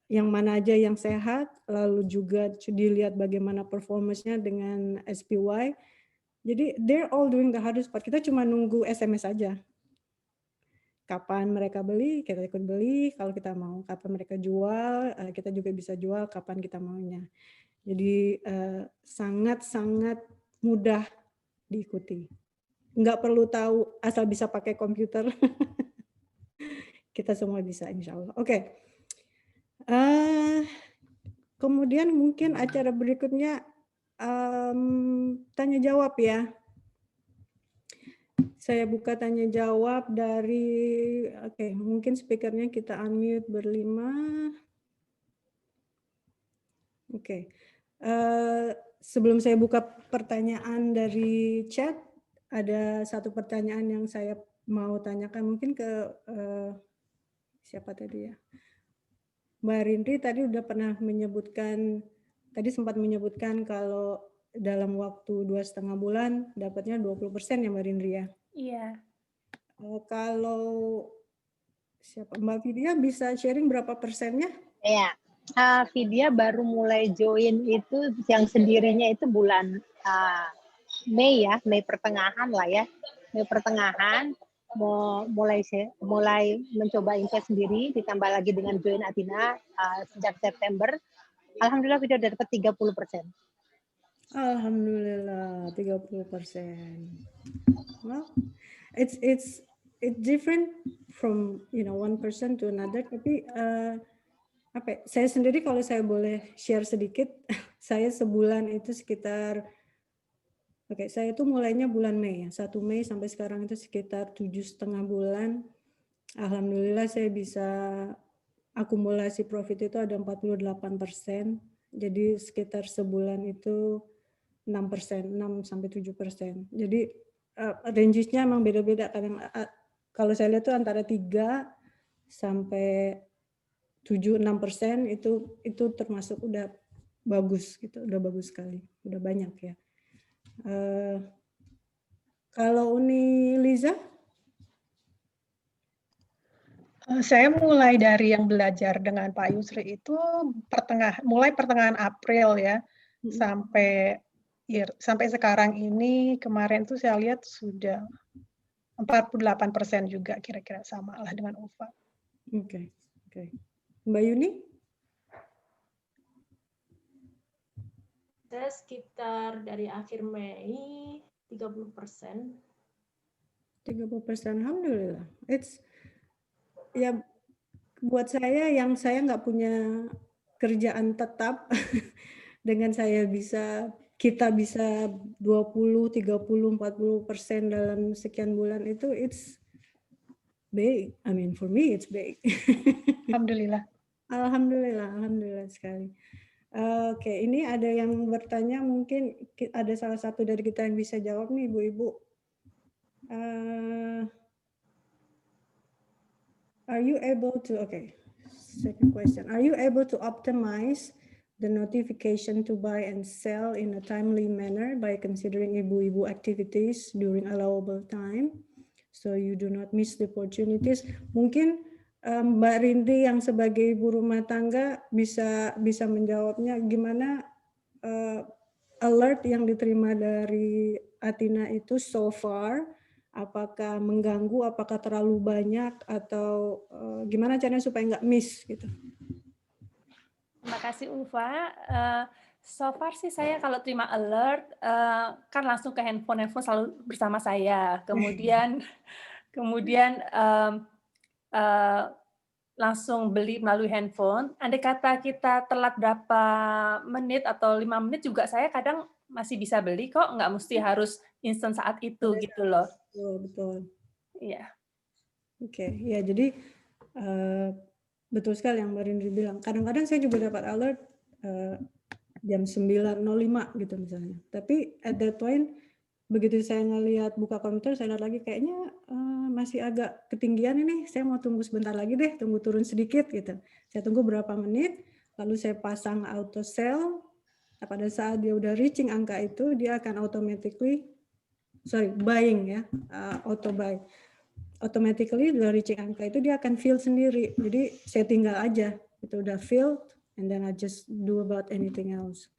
yang mana aja yang sehat, lalu juga dilihat bagaimana performance-nya dengan SPY. Jadi they're all doing the hardest part. Kita cuma nunggu SMS aja. Kapan mereka beli, kita ikut beli. Kalau kita mau, kapan mereka jual, kita juga bisa jual kapan kita maunya. Jadi sangat-sangat mudah diikuti. Nggak perlu tahu, asal bisa pakai komputer. Kita semua bisa, insya Allah. Oke. Kemudian mungkin acara berikutnya tanya jawab ya. Saya buka tanya jawab dari, oke, mungkin speakernya kita unmute berlima. Oke. Sebelum saya buka pertanyaan dari chat, ada satu pertanyaan yang saya mau tanyakan mungkin ke siapa tadi ya? Mbak Rindri tadi udah pernah menyebutkan, tadi sempat menyebutkan kalau dalam waktu 2,5 bulan dapatnya 20% ya Mbak Rindri ya? Iya. Kalau siapa Mbak Vidya bisa sharing berapa persennya? Iya, Vidya baru mulai join itu yang sendirinya itu bulan Mei ya, Mei pertengahan lah ya, Mei pertengahan mulai mencoba invest sendiri, ditambah lagi dengan join Athena sejak September. Alhamdulillah Vidya udah dapat 30%. Alhamdulillah 30%. Well, it's different from one person to another, tapi saya sendiri kalau saya boleh share sedikit, saya sebulan itu sekitar, saya itu mulainya bulan Mei ya, 1 Mei sampai sekarang itu sekitar 7,5 bulan. Alhamdulillah saya bisa akumulasi profit itu ada 48%, jadi sekitar sebulan itu 6%, 6 sampai 7%. Jadi range-nya memang beda-beda. Kadang kalau saya lihat itu antara 3 sampai 7-6% itu termasuk udah bagus gitu, udah bagus sekali, udah banyak ya. Kalau Uni Liza? Saya mulai dari yang belajar dengan Pak Yusri itu mulai pertengahan April ya, sampai sekarang ini, kemarin tuh saya lihat sudah 48% juga kira-kira sama lah dengan UFA. Oke. Mbak Yuni? Saya sekitar dari akhir Mei 30%. 30%, alhamdulillah. Ya buat saya yang saya nggak punya kerjaan tetap, dengan kita bisa 20, 30, 40% dalam sekian bulan itu it's big. I mean for me it's big. Alhamdulillah. Alhamdulillah sekali. Oke, ini ada yang bertanya, mungkin ada salah satu dari kita yang bisa jawab nih, Ibu-ibu. Are you able to, second question. Are you able to optimize the notification to buy and sell in a timely manner by considering ibu-ibu activities during allowable time so you do not miss the opportunities? Mungkin Mbak Rindi yang sebagai ibu rumah tangga bisa menjawabnya, gimana alert yang diterima dari Athina itu so far. Apakah mengganggu, apakah terlalu banyak, atau gimana caranya supaya nggak miss gitu? Terima kasih Ulfa. So far sih saya kalau terima alert kan langsung ke handphone selalu bersama saya. Kemudian langsung beli melalui handphone. Andai kata kita telat berapa menit atau 5 menit juga saya kadang masih bisa beli kok, nggak mesti harus instan saat itu gitu loh. Betul. Iya. Oke, ya jadi betul sekali yang Mbak Rindri bilang. Kadang-kadang saya juga dapat alert jam 9.05 gitu misalnya. Tapi at that point, begitu saya ngelihat buka komputer, saya lihat lagi kayaknya masih agak ketinggian ini. Saya mau tunggu sebentar lagi deh, tunggu turun sedikit gitu. Saya tunggu berapa menit, lalu saya pasang auto sell. Pada saat dia udah reaching angka itu, dia akan buying ya, auto buy. Automatically dari reaching angka itu dia akan fill sendiri. Jadi saya tinggal aja, itu udah filled, and then I just do about anything else.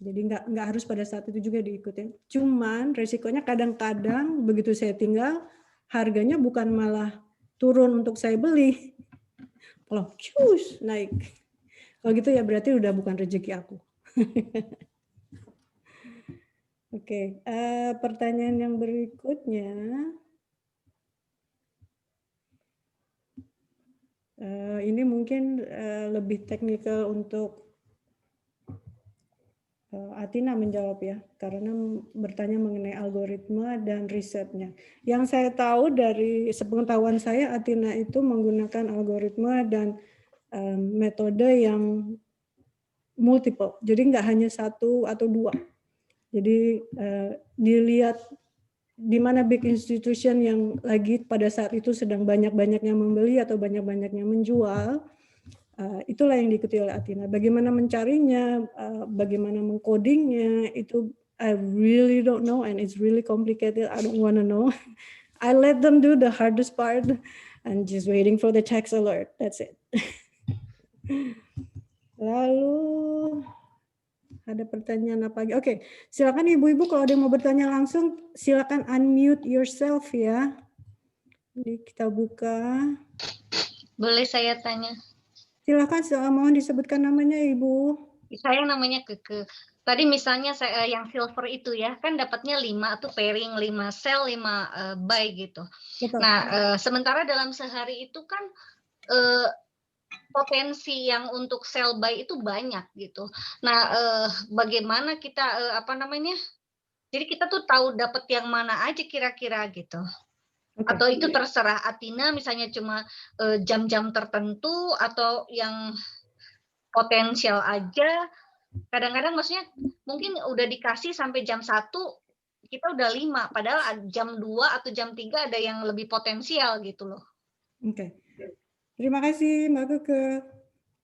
Jadi nggak harus pada saat itu juga diikutin. Cuman resikonya kadang-kadang begitu saya tinggal, harganya bukan malah turun untuk saya beli, malah naik. Kalau gitu ya berarti udah bukan rezeki aku. Oke, pertanyaan yang berikutnya. Ini mungkin lebih teknikal untuk Athina menjawab ya, karena bertanya mengenai algoritma dan risetnya. Yang saya tahu dari sepengetahuan saya, Athina itu menggunakan algoritma dan metode yang multiple. Jadi nggak hanya satu atau dua. Jadi dilihat di mana big institution yang lagi pada saat itu sedang banyak-banyaknya membeli atau banyak-banyaknya menjual, itulah yang diikuti oleh Athina. Bagaimana mencarinya, bagaimana mengcodingnya, itu I really don't know and it's really complicated. I don't want to know. I let them do the hardest part and just waiting for the tax alert. That's it. Lalu ada pertanyaan apa lagi? Oke, silakan ibu-ibu kalau ada yang mau bertanya langsung, silakan unmute yourself ya. Jadi kita buka. Boleh saya tanya? Silakan, mohon disebutkan namanya Ibu. Saya namanya Keke. Tadi misalnya saya yang silver itu ya, kan dapatnya 5 tuh pairing, 5 sell, 5 buy gitu. Betul. Nah, sementara dalam sehari itu kan potensi yang untuk sell buy itu banyak gitu. Nah, bagaimana kita jadi kita tuh tahu dapat yang mana aja kira-kira gitu. Okay. Atau itu terserah Athina misalnya cuma jam-jam tertentu atau yang potensial aja. Kadang-kadang maksudnya mungkin udah dikasih sampai jam 1 kita udah 5, padahal jam 2 atau jam 3 ada yang lebih potensial gitu loh. Oke. Terima kasih Mbak Keke.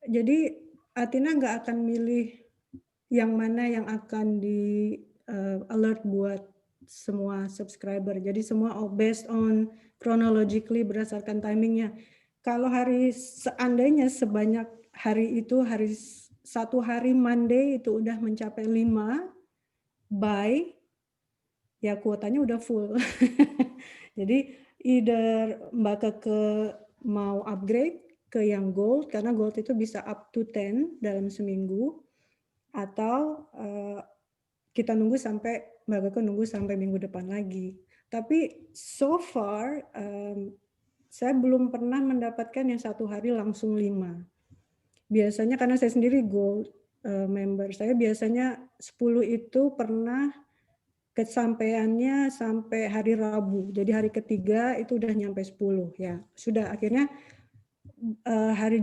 Jadi Athina nggak akan milih yang mana yang akan di alert buat semua subscriber. Jadi semua based on chronologically berdasarkan timingnya. Kalau seandainya sebanyak hari itu, satu hari Monday itu udah mencapai 5 buy, ya kuotanya udah full. Jadi either Mbak Keke mau upgrade ke yang gold, karena gold itu bisa up to 10 dalam seminggu, atau kita nunggu sampai Mbak Keke nunggu sampai minggu depan lagi. Tapi so far saya belum pernah mendapatkan yang satu hari langsung 5. Biasanya karena saya sendiri gold member, saya biasanya 10 itu pernah kesampaiannya sampai hari Rabu. Jadi hari ketiga itu udah nyampe 10 ya. Sudah akhirnya hari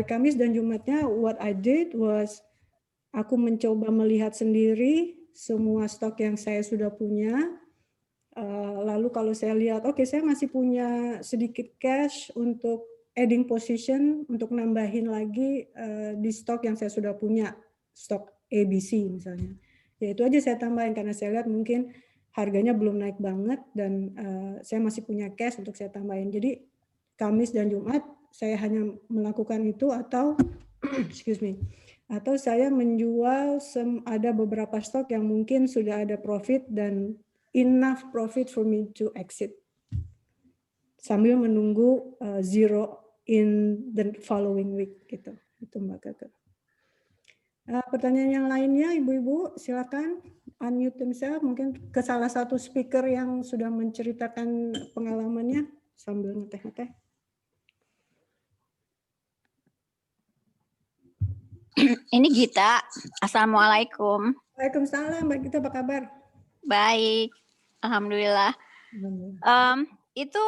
Kamis dan Jumatnya what I did was aku mencoba melihat sendiri semua stok yang saya sudah punya. Lalu kalau saya lihat oke, saya masih punya sedikit cash untuk adding position, untuk nambahin lagi di stok yang saya sudah punya, stok ABC misalnya. Ya itu aja saya tambahin karena saya lihat mungkin harganya belum naik banget dan saya masih punya cash untuk saya tambahin. Jadi Kamis dan Jumat saya hanya melakukan itu atau excuse me, atau saya menjual ada beberapa stok yang mungkin sudah ada profit dan enough profit for me to exit sambil menunggu zero in the following week gitu. Itu Mbak Keke. Pertanyaan yang lainnya, Ibu-ibu, silakan unmute themselves, mungkin ke salah satu speaker yang sudah menceritakan pengalamannya sambil ngeteh-ngeteh. Ini Gita. Assalamualaikum. Waalaikumsalam, Mbak Gita, apa kabar? Baik, alhamdulillah. Itu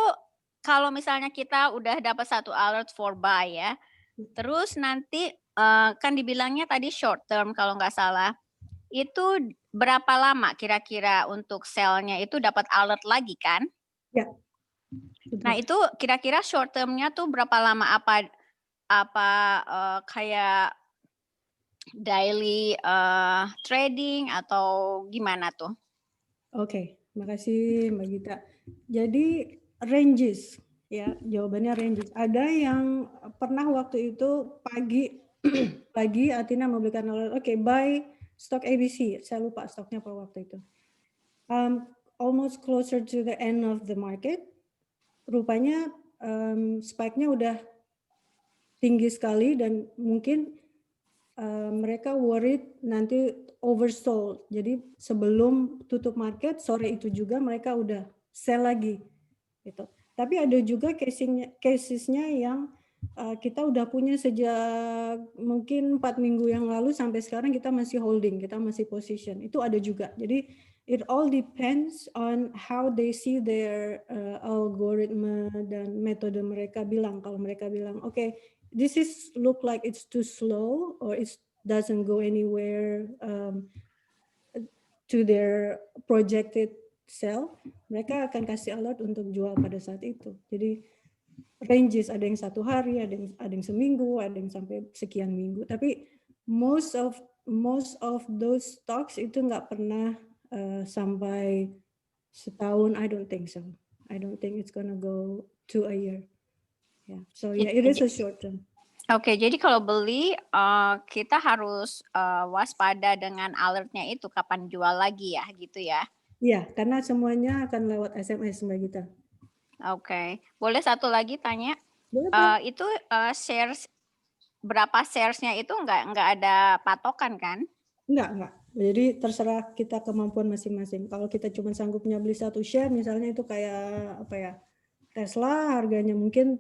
kalau misalnya kita udah dapat satu alert for buy ya, terus nanti kan dibilangnya tadi short term kalau nggak salah, itu berapa lama kira-kira untuk sell-nya itu dapat alert lagi kan? Ya. Nah itu kira-kira short term-nya tuh berapa lama? Apa kayak daily trading atau gimana tuh? Oke, makasih Mbak Gita. Jadi ranges ya, jawabannya ranges. Ada yang pernah waktu itu pagi Athena memberikan alert, oke, buy stock ABC. Saya lupa stoknya apa waktu itu. Almost closer to the end of the market. Rupanya spike-nya udah tinggi sekali dan mungkin mereka worried nanti oversold. Jadi sebelum tutup market sore itu juga mereka udah sell lagi gitu. Tapi ada juga casesnya yang kita udah punya sejak mungkin 4 minggu yang lalu sampai sekarang kita masih holding, kita masih position. Itu ada juga. Jadi it all depends on how they see their algoritma dan metode mereka bilang. Kalau mereka bilang, okay, this is look like it's too slow or it doesn't go anywhere to their projected sell, mereka akan kasih alert untuk jual pada saat itu. Jadi ranges ada yang 1 hari, ada yang seminggu, ada yang sampai sekian minggu. Tapi most of those stocks itu nggak pernah sampai setahun. I don't think so. I don't think it's gonna go to a year. Yeah. So yeah, it is a short term. Oke, jadi kalau beli kita harus waspada dengan alertnya itu kapan jual lagi ya, gitu ya? Iya, karena semuanya akan lewat SMS Mbak Gita. Oke, boleh satu lagi tanya? Boleh. Itu shares berapa sharesnya itu nggak ada patokan kan? Enggak. Jadi terserah kita kemampuan masing-masing. Kalau kita cuma sanggupnya beli 1 share, misalnya itu kayak apa ya? Tesla harganya mungkin.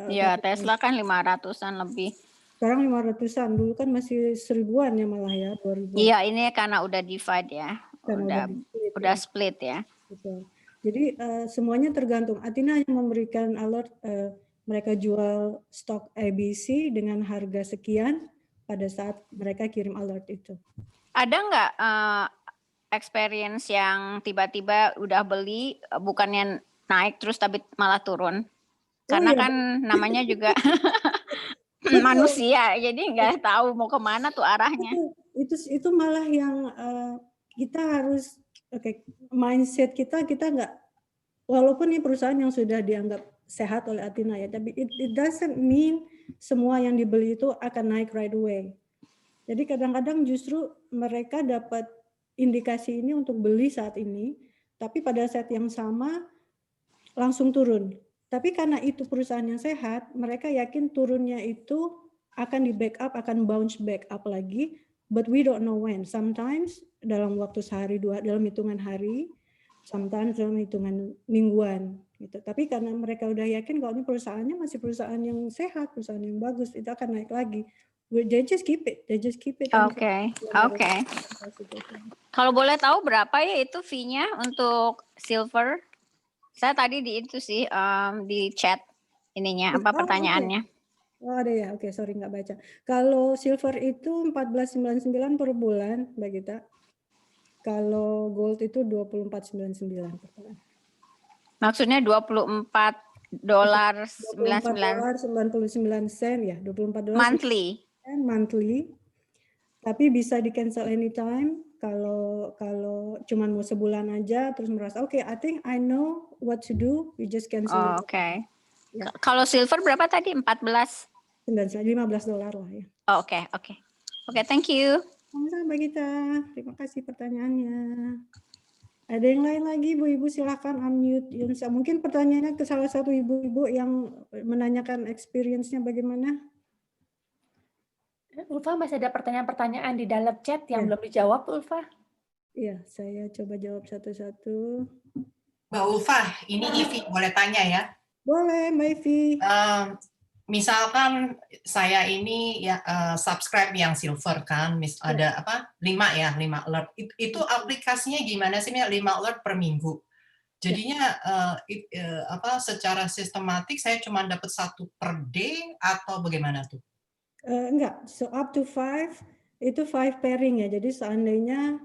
Ya Tesla kan 500-an lebih. Sekarang 500-an, dulu kan masih 1000-an ya malah ya, 2000. Iya, ini karena udah divide ya. Udah split ya. Betul. Jadi semuanya tergantung. Athena yang memberikan alert mereka jual stok ABC dengan harga sekian pada saat mereka kirim alert itu. Ada nggak experience yang tiba-tiba udah beli bukannya naik terus tapi malah turun? Karena kan namanya juga manusia, jadi nggak tahu mau kemana tuh arahnya. itu malah yang kita harus mindset kita nggak, walaupun ini perusahaan yang sudah dianggap sehat oleh Athina ya, tapi it doesn't mean semua yang dibeli itu akan naik right away. Jadi kadang-kadang justru mereka dapat indikasi ini untuk beli saat ini, tapi pada saat yang sama langsung turun. Tapi karena itu perusahaan yang sehat, mereka yakin turunnya itu akan di backup, akan bounce back up lagi. But we don't know when. Sometimes dalam waktu sehari dua, dalam hitungan hari, sometimes dalam hitungan mingguan. Gitu. Tapi karena mereka udah yakin kalau ini perusahaannya masih perusahaan yang sehat, perusahaan yang bagus, itu akan naik lagi. They just keep it. Oke. Kalau boleh tahu berapa ya itu fee-nya untuk silver? Saya tadi di itu sih di chat ininya apa pertanyaannya. Oh ada ya, oke, sorry nggak baca. Kalau silver itu 14.99 per bulan, Mbak Gita. Kalau gold itu 24.99 per bulan. Maksudnya $24.99 $24.99 ya, $24 monthly. Tapi bisa di cancel anytime. Kalau cuman mau sebulan aja, terus merasa oke, I think I know what to do, we just cancel. Oke. Ya. Kalau silver berapa tadi? $15 lah ya. Oke, thank you. Sama-sama Mbak Gita, terima kasih pertanyaannya. Ada yang lain lagi, Bu-Ibu silahkan unmute. Mungkin pertanyaannya ke salah satu ibu-ibu yang menanyakan experience-nya bagaimana? Ulfa, masih ada pertanyaan-pertanyaan di dalam chat yang belum dijawab, Ulfa? Iya, saya coba jawab satu-satu. Mbak Ulfa, ini Ivi, boleh tanya ya? Boleh, Mbak Ivi. Misalkan saya ini ya subscribe yang silver kan, ada 5 alert. Itu aplikasinya gimana sih? 5 alert per minggu. Jadinya secara sistematik saya cuma dapat 1 per day atau bagaimana tuh? Enggak, so up to 5 itu 5 pairing ya. Jadi seandainya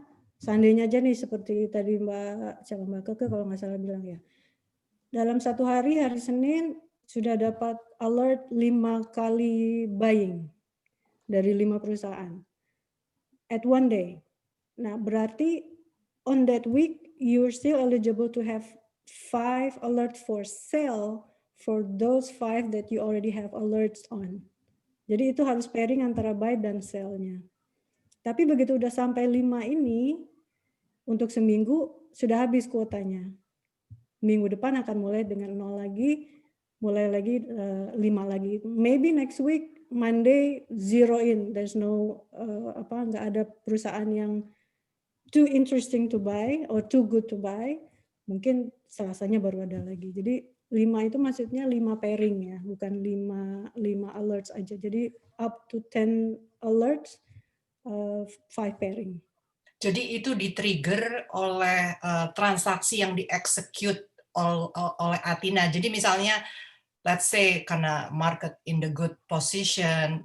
aja nih seperti tadi Mbak Keke kalau nggak salah bilang ya. Dalam satu hari Senin sudah dapat alert 5 kali buying dari 5 perusahaan at one day. Nah, berarti on that week you're still eligible to have 5 alert for sale for those 5 that you already have alerts on. Jadi itu harus pairing antara buy dan sell-nya. Tapi begitu udah sampai 5 ini, untuk seminggu sudah habis kuotanya. Minggu depan akan mulai dengan 0 lagi, mulai lagi 5 lagi. Maybe next week, Monday, zero in. There's no, nggak ada perusahaan yang too interesting to buy or too good to buy. Mungkin Selasanya baru ada lagi. Jadi 5 itu maksudnya 5 pairing ya, bukan 5 alerts aja. Jadi up to 10 alerts, 5 pairing. Jadi itu di-trigger oleh transaksi yang di-execute oleh Athina. Jadi misalnya, let's say karena market in the good position,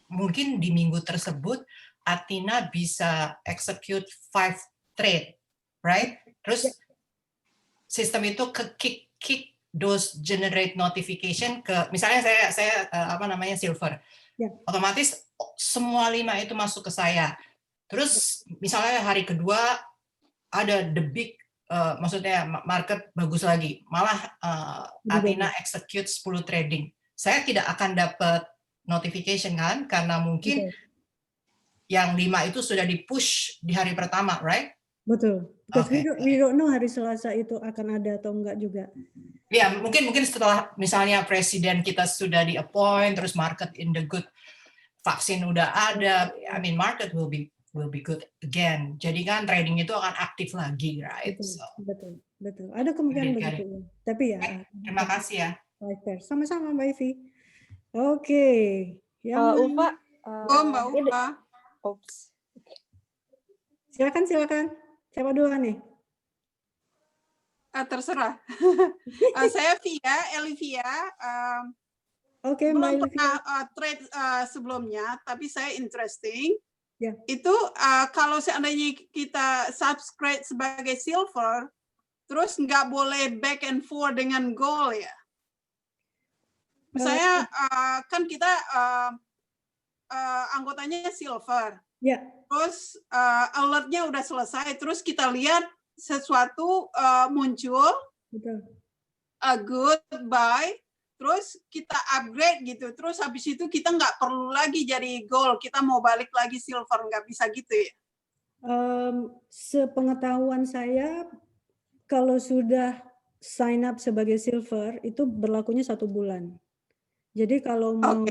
mungkin di minggu tersebut Athina bisa execute 5 trade, right? Terus sistem itu kick those generate notification ke, misalnya saya silver, otomatis semua 5 itu masuk ke saya. Terus misalnya hari kedua ada the big, maksudnya market bagus lagi, malah Athina execute 10 trading. Saya tidak akan dapat notification kan, karena mungkin yang 5 itu sudah di-push di hari pertama, right? Betul. Because we don't know hari Selasa itu akan ada atau enggak juga. Ya, mungkin setelah misalnya presiden kita sudah di-appoint, terus market in the good, vaksin udah ada, I mean market will be good again. Jadi kan trading itu akan aktif lagi, right? Betul. Ada kemungkinan begitu. Tapi ya. Terima kasih ya. Sama-sama Mbak Ivi. Oke. Ulfa. Mbak Ulfa. Oops. Silakan. Siapa duluan nih? Terserah. Saya Elivia. Oke, belum pernah trade sebelumnya, tapi saya interesting. Itu kalau seandainya kita subscribe sebagai silver, terus nggak boleh back and forth dengan gold ya. Misalnya kan kita anggotanya silver, Ya. Terus alertnya udah selesai, terus kita lihat sesuatu muncul, Betul. a good buy, terus kita upgrade gitu, terus habis itu kita nggak perlu lagi jadi gold, kita mau balik lagi silver, nggak bisa gitu ya? Sepengetahuan saya, kalau sudah sign up sebagai silver itu berlakunya 1 bulan. Jadi kalau mau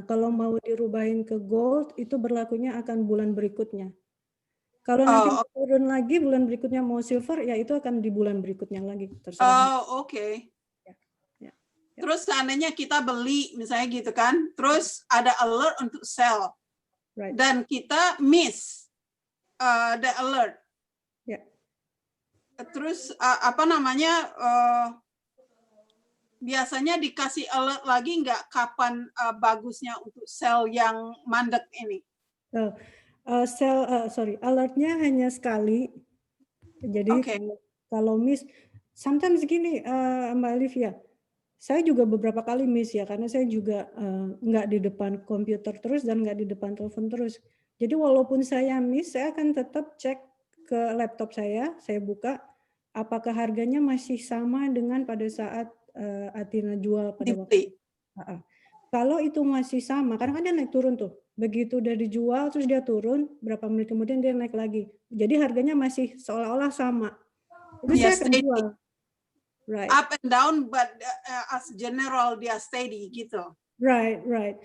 kalau mau dirubahin ke gold itu berlakunya akan bulan berikutnya. Kalau nanti mau turun lagi bulan berikutnya mau silver, ya itu akan di bulan berikutnya lagi, terserah. Oke. Terus seandainya kita beli misalnya gitu kan, terus ada alert untuk sell, dan kita miss the alert. Terus apa namanya? Biasanya dikasih alert lagi nggak kapan bagusnya untuk sell yang mandek ini? Alertnya hanya sekali. Jadi kalau miss, sometimes gini, Mbak Olivia, saya juga beberapa kali miss ya, karena saya juga nggak di depan komputer terus dan nggak di depan telepon terus. Jadi walaupun saya miss, saya akan tetap cek ke laptop saya buka, apakah harganya masih sama dengan pada saat Athina jual pada waktu itu. Kalau itu masih sama, karena kan dia naik turun tuh. Begitu udah dijual, terus dia turun, berapa menit kemudian dia naik lagi. Jadi harganya masih seolah-olah sama. Itu saya akan jual. Right. Up and down, but as general dia steady gitu. Right.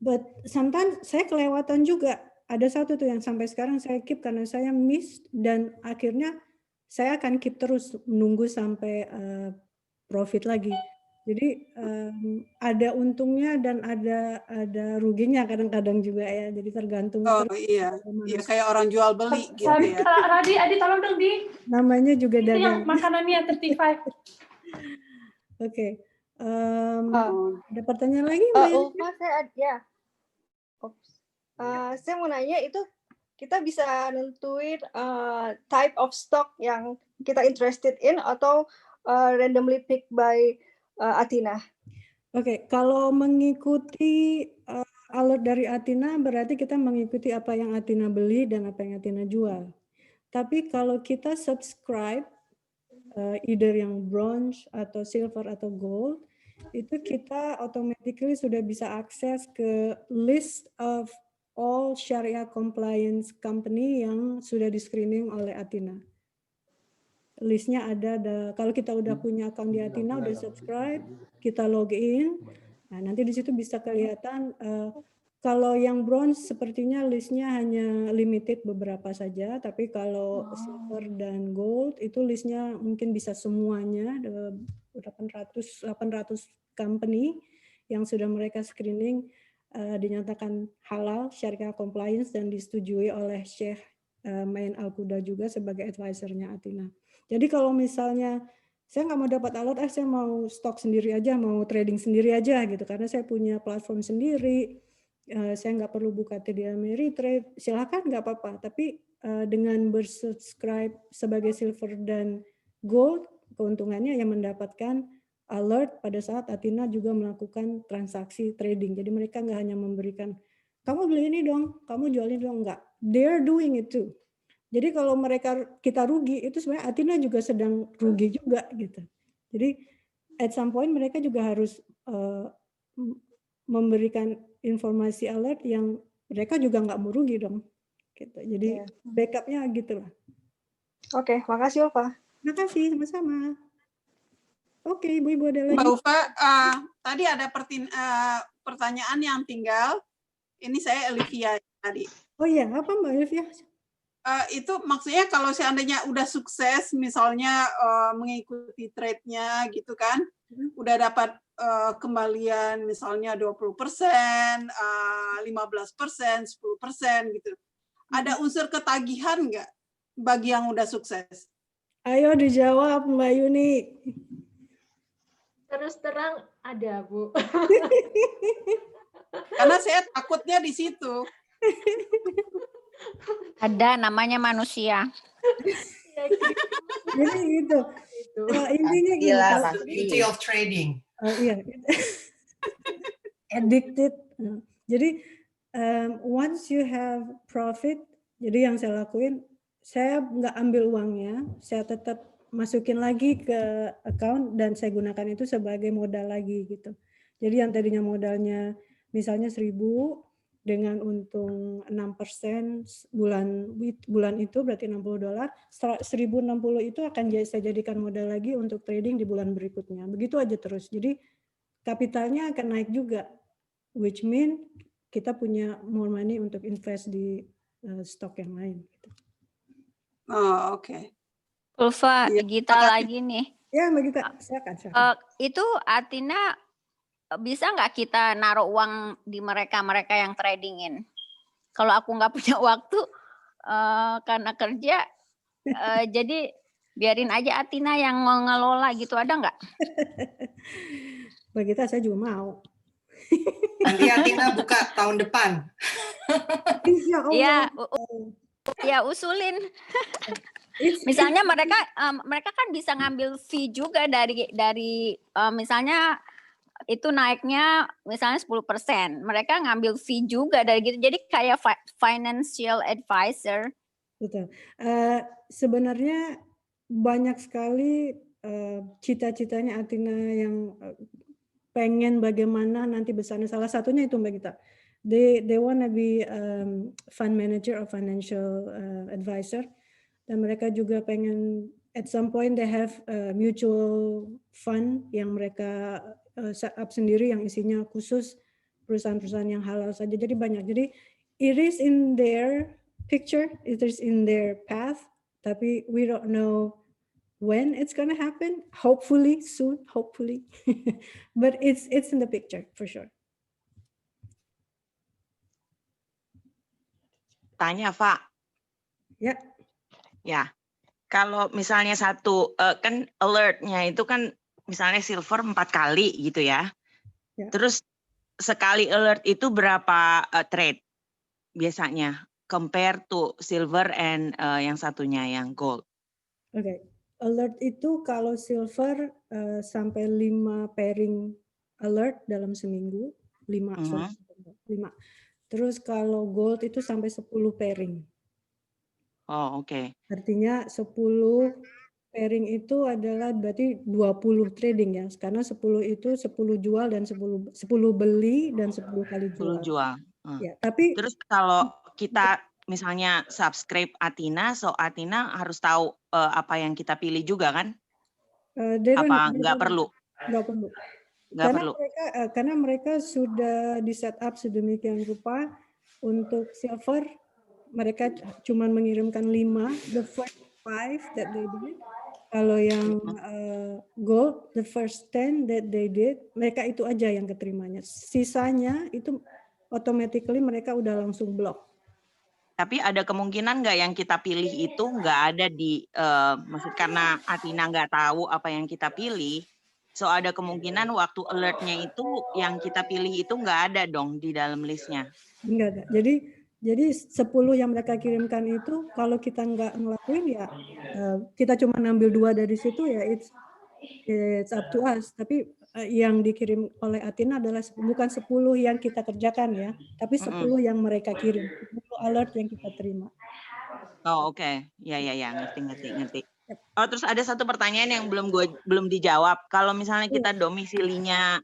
But sometimes saya kelewatan juga. Ada satu tuh yang sampai sekarang saya keep karena saya miss, dan akhirnya saya akan keep terus menunggu sampai profit lagi. Jadi ada untungnya dan ada ruginya kadang-kadang juga ya. Jadi tergantung. Iya, kayak orang jual beli gitu ya. Radi, Adi tolong dong Di. Namanya juga itu dagang. yang makanannya 35. Oke. Ada pertanyaan lagi Mbak? Ulfa, saya mau nanya, itu kita bisa nentuin type of stock yang kita interested in atau randomly picked by Athina? Oke, kalau mengikuti alert dari Athina berarti kita mengikuti apa yang Athina beli dan apa yang Athina jual. Tapi kalau kita subscribe either yang bronze atau silver atau gold, itu kita automatically sudah bisa akses ke list of all Sharia compliance company yang sudah di screening oleh Athina. Listnya ada, kalau kita udah punya account di Athina, udah subscribe, kita login, nah nanti di situ bisa kelihatan. Kalau yang bronze sepertinya listnya hanya limited beberapa saja, tapi kalau silver dan gold itu listnya mungkin bisa semuanya, 800 company yang sudah mereka screening dinyatakan halal, syariah compliance, dan disetujui oleh Syekh Main Al-Quda juga sebagai advisernya Athina. Jadi kalau misalnya saya nggak mau dapat alert, saya mau stok sendiri aja, mau trading sendiri aja gitu, karena saya punya platform sendiri, saya nggak perlu buka TD Ameritrade, silakan nggak apa-apa. Tapi dengan bersubscribe sebagai silver dan gold, keuntungannya yang mendapatkan alert pada saat Athina juga melakukan transaksi trading. Jadi mereka nggak hanya memberikan, kamu beli ini dong, kamu jual ini dong, enggak. They're doing it too. Jadi kalau kita rugi, itu sebenarnya Athina juga sedang rugi juga gitu. Jadi at some point mereka juga harus memberikan informasi alert yang mereka juga nggak mau rugi dong. Gitu. Jadi backupnya gitulah. Oke, makasih Ulfa. Makasih, sama-sama. Oke, Ibu-Ibu ada lagi? Mbak Ulfa, tadi ada pertanyaan yang tinggal. Ini saya Olivia tadi. Oh iya, apa Mbak Olivia? Itu maksudnya kalau seandainya udah sukses, misalnya mengikuti trade-nya gitu kan, udah dapat kembalian misalnya 20%, 15%, 10% gitu. Ada unsur ketagihan nggak bagi yang udah sukses? Ayo dijawab Mbak Yuni. Terus terang ada, Bu. Karena saya takutnya di situ. Ada, namanya manusia. Jadi gitu. Intinya gitu. Beauty of trading. Iya. Addicted. Jadi Once you have profit, jadi yang saya lakuin, saya nggak ambil uangnya, saya tetap masukin lagi ke account dan saya gunakan itu sebagai modal lagi gitu. Jadi yang tadinya modalnya misalnya 1.000 dengan untung 6% bulan itu berarti $60. 1.060 itu akan saya jadikan modal lagi untuk trading di bulan berikutnya. Begitu aja terus. Jadi kapitalnya akan naik juga, which mean kita punya more money untuk invest di stok yang lain. Gitu. Oh, oke. Ulfa, Iya, Gita makasih. lagi nih. Ya, Mbak Gita, silakan. Itu Atina bisa nggak kita naruh uang di mereka yang tradingin? Kalau aku nggak punya waktu karena kerja, jadi biarin aja Atina yang ngelola gitu, ada nggak? Mbak Gita, saya juga mau. Nanti Atina buka tahun depan. Insya Allah. Ya usulin. Misalnya mereka kan bisa ngambil fee juga dari misalnya itu naiknya misalnya 10%. Mereka ngambil fee juga dari gitu. Jadi kayak financial advisor. Betul. Sebenarnya banyak sekali cita-citanya Atina yang pengen bagaimana nanti besarnya. Salah satunya itu Mbak Gita. They wanna be fund manager or financial advisor. Dan mereka juga pengen at some point they have mutual fund yang mereka set up sendiri yang isinya khusus perusahaan-perusahaan yang halal saja. Jadi banyak. Jadi it is in their picture, it is in their path, tapi we don't know when it's gonna happen. Hopefully soon, hopefully. But it's in the picture for sure. Tanya, Pak. Ya. Ya, kalau misalnya satu kan alertnya itu kan misalnya silver 4 kali gitu ya. Terus sekali alert itu berapa trade biasanya compare to silver and yang satunya yang gold? Oke, alert itu kalau silver sampai 5 pairing alert dalam seminggu, 5. Terus kalau gold itu sampai 10 pairing. Oh, oke. Artinya 10 pairing itu adalah berarti 20 trading ya. Karena 10 itu 10 jual dan 10 beli dan 10 kali jual. 10 jual. Ya, tapi terus kalau kita misalnya subscribe Atina, so Atina harus tahu apa yang kita pilih juga kan? Apa nggak perlu? Nggak perlu. Karena mereka sudah di set up sedemikian rupa untuk silver. Mereka cuma mengirimkan 5, the first 5 that they did. Kalau yang gold, the first 10 that they did, mereka itu aja yang keterimanya. Sisanya itu automatically mereka udah langsung block. Tapi ada kemungkinan nggak yang kita pilih itu nggak ada di, maksud karena Atina nggak tahu apa yang kita pilih, so ada kemungkinan waktu alertnya itu yang kita pilih itu nggak ada dong di dalam listnya? Nggak ada. Jadi 10 yang mereka kirimkan itu kalau kita nggak ngelakuin ya kita cuma ngambil 2 dari situ ya it's up to us. Tapi yang dikirim oleh Atina adalah bukan 10 yang kita kerjakan ya, tapi 10 yang mereka kirim, 10 alert yang kita terima. Oh, oke. Ya, ngerti. Oh, terus ada satu pertanyaan yang belum dijawab. Kalau misalnya kita domisilinya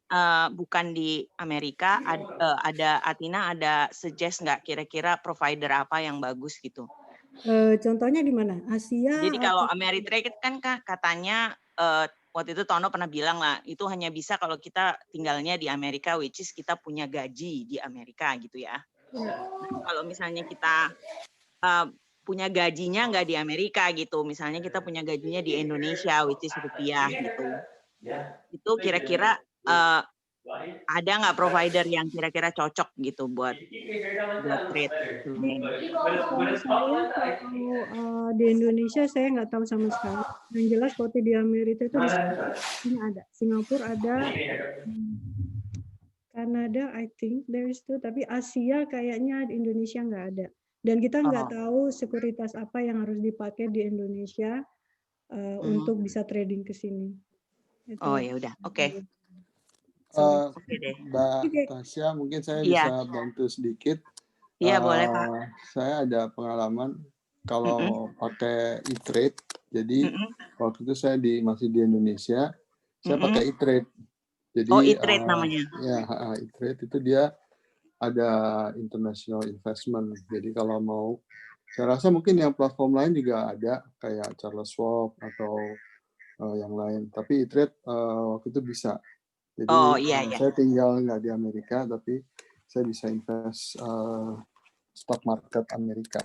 bukan di Amerika, ada Atina ada suggest nggak kira-kira provider apa yang bagus gitu? Contohnya di mana? Asia? Jadi kalau Ameritrade kan katanya waktu itu Tono pernah bilang lah, itu hanya bisa kalau kita tinggalnya di Amerika, which is kita punya gaji di Amerika gitu ya. Nah, kalau misalnya kita punya gajinya nggak di Amerika gitu, misalnya kita punya gajinya di Indonesia, which is rupiah gitu. Itu kira-kira ada nggak provider yang kira-kira cocok gitu buat trade? Kalau saya di Indonesia saya nggak tahu sama sekali. Yang jelas waktu di Amerika itu di ada, Singapura ada, Kanada I think there is too, tapi Asia kayaknya di Indonesia nggak ada. Dan kita nggak tahu sekuritas apa yang harus dipakai di Indonesia untuk bisa trading ke sini. Oh ya udah, oke. Mbak Tasya, mungkin saya bisa bantu sedikit. Iya, boleh, Pak. Saya ada pengalaman kalau pakai e-trade. Jadi waktu itu saya masih di Indonesia, saya pakai e-trade. Jadi Oh, e-trade namanya. ya, e-trade itu dia ada international investment. Jadi kalau mau, saya rasa mungkin yang platform lain juga ada kayak Charles Schwab atau yang lain. Tapi e-trade waktu itu bisa. Jadi saya tinggal nggak di Amerika, tapi saya bisa invest stock market Amerika.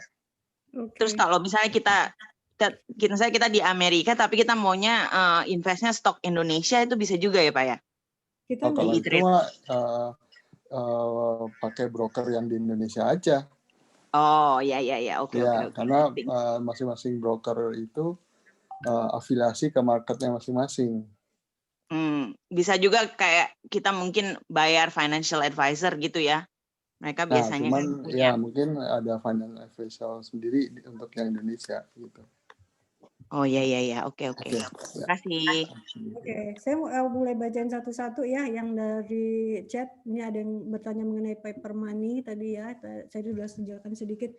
Terus kalau misalnya kita di Amerika, tapi kita maunya investnya stok Indonesia, itu bisa juga ya, Pak ya? Kita kalau itu mah pakai broker yang di Indonesia aja. Oh, ya, oke. Karena masing-masing broker itu afiliasi ke marketnya masing-masing. Bisa juga kayak kita mungkin bayar financial advisor gitu ya. Mereka biasanya cuman kan punya. Mungkin ada financial advisor sendiri untuk yang Indonesia gitu. Oh ya, oke. Terima kasih. Oke, saya mulai bacain satu-satu ya yang dari chat. Ini ada yang bertanya mengenai paper money tadi ya. Saya sudah jelaskan sedikit.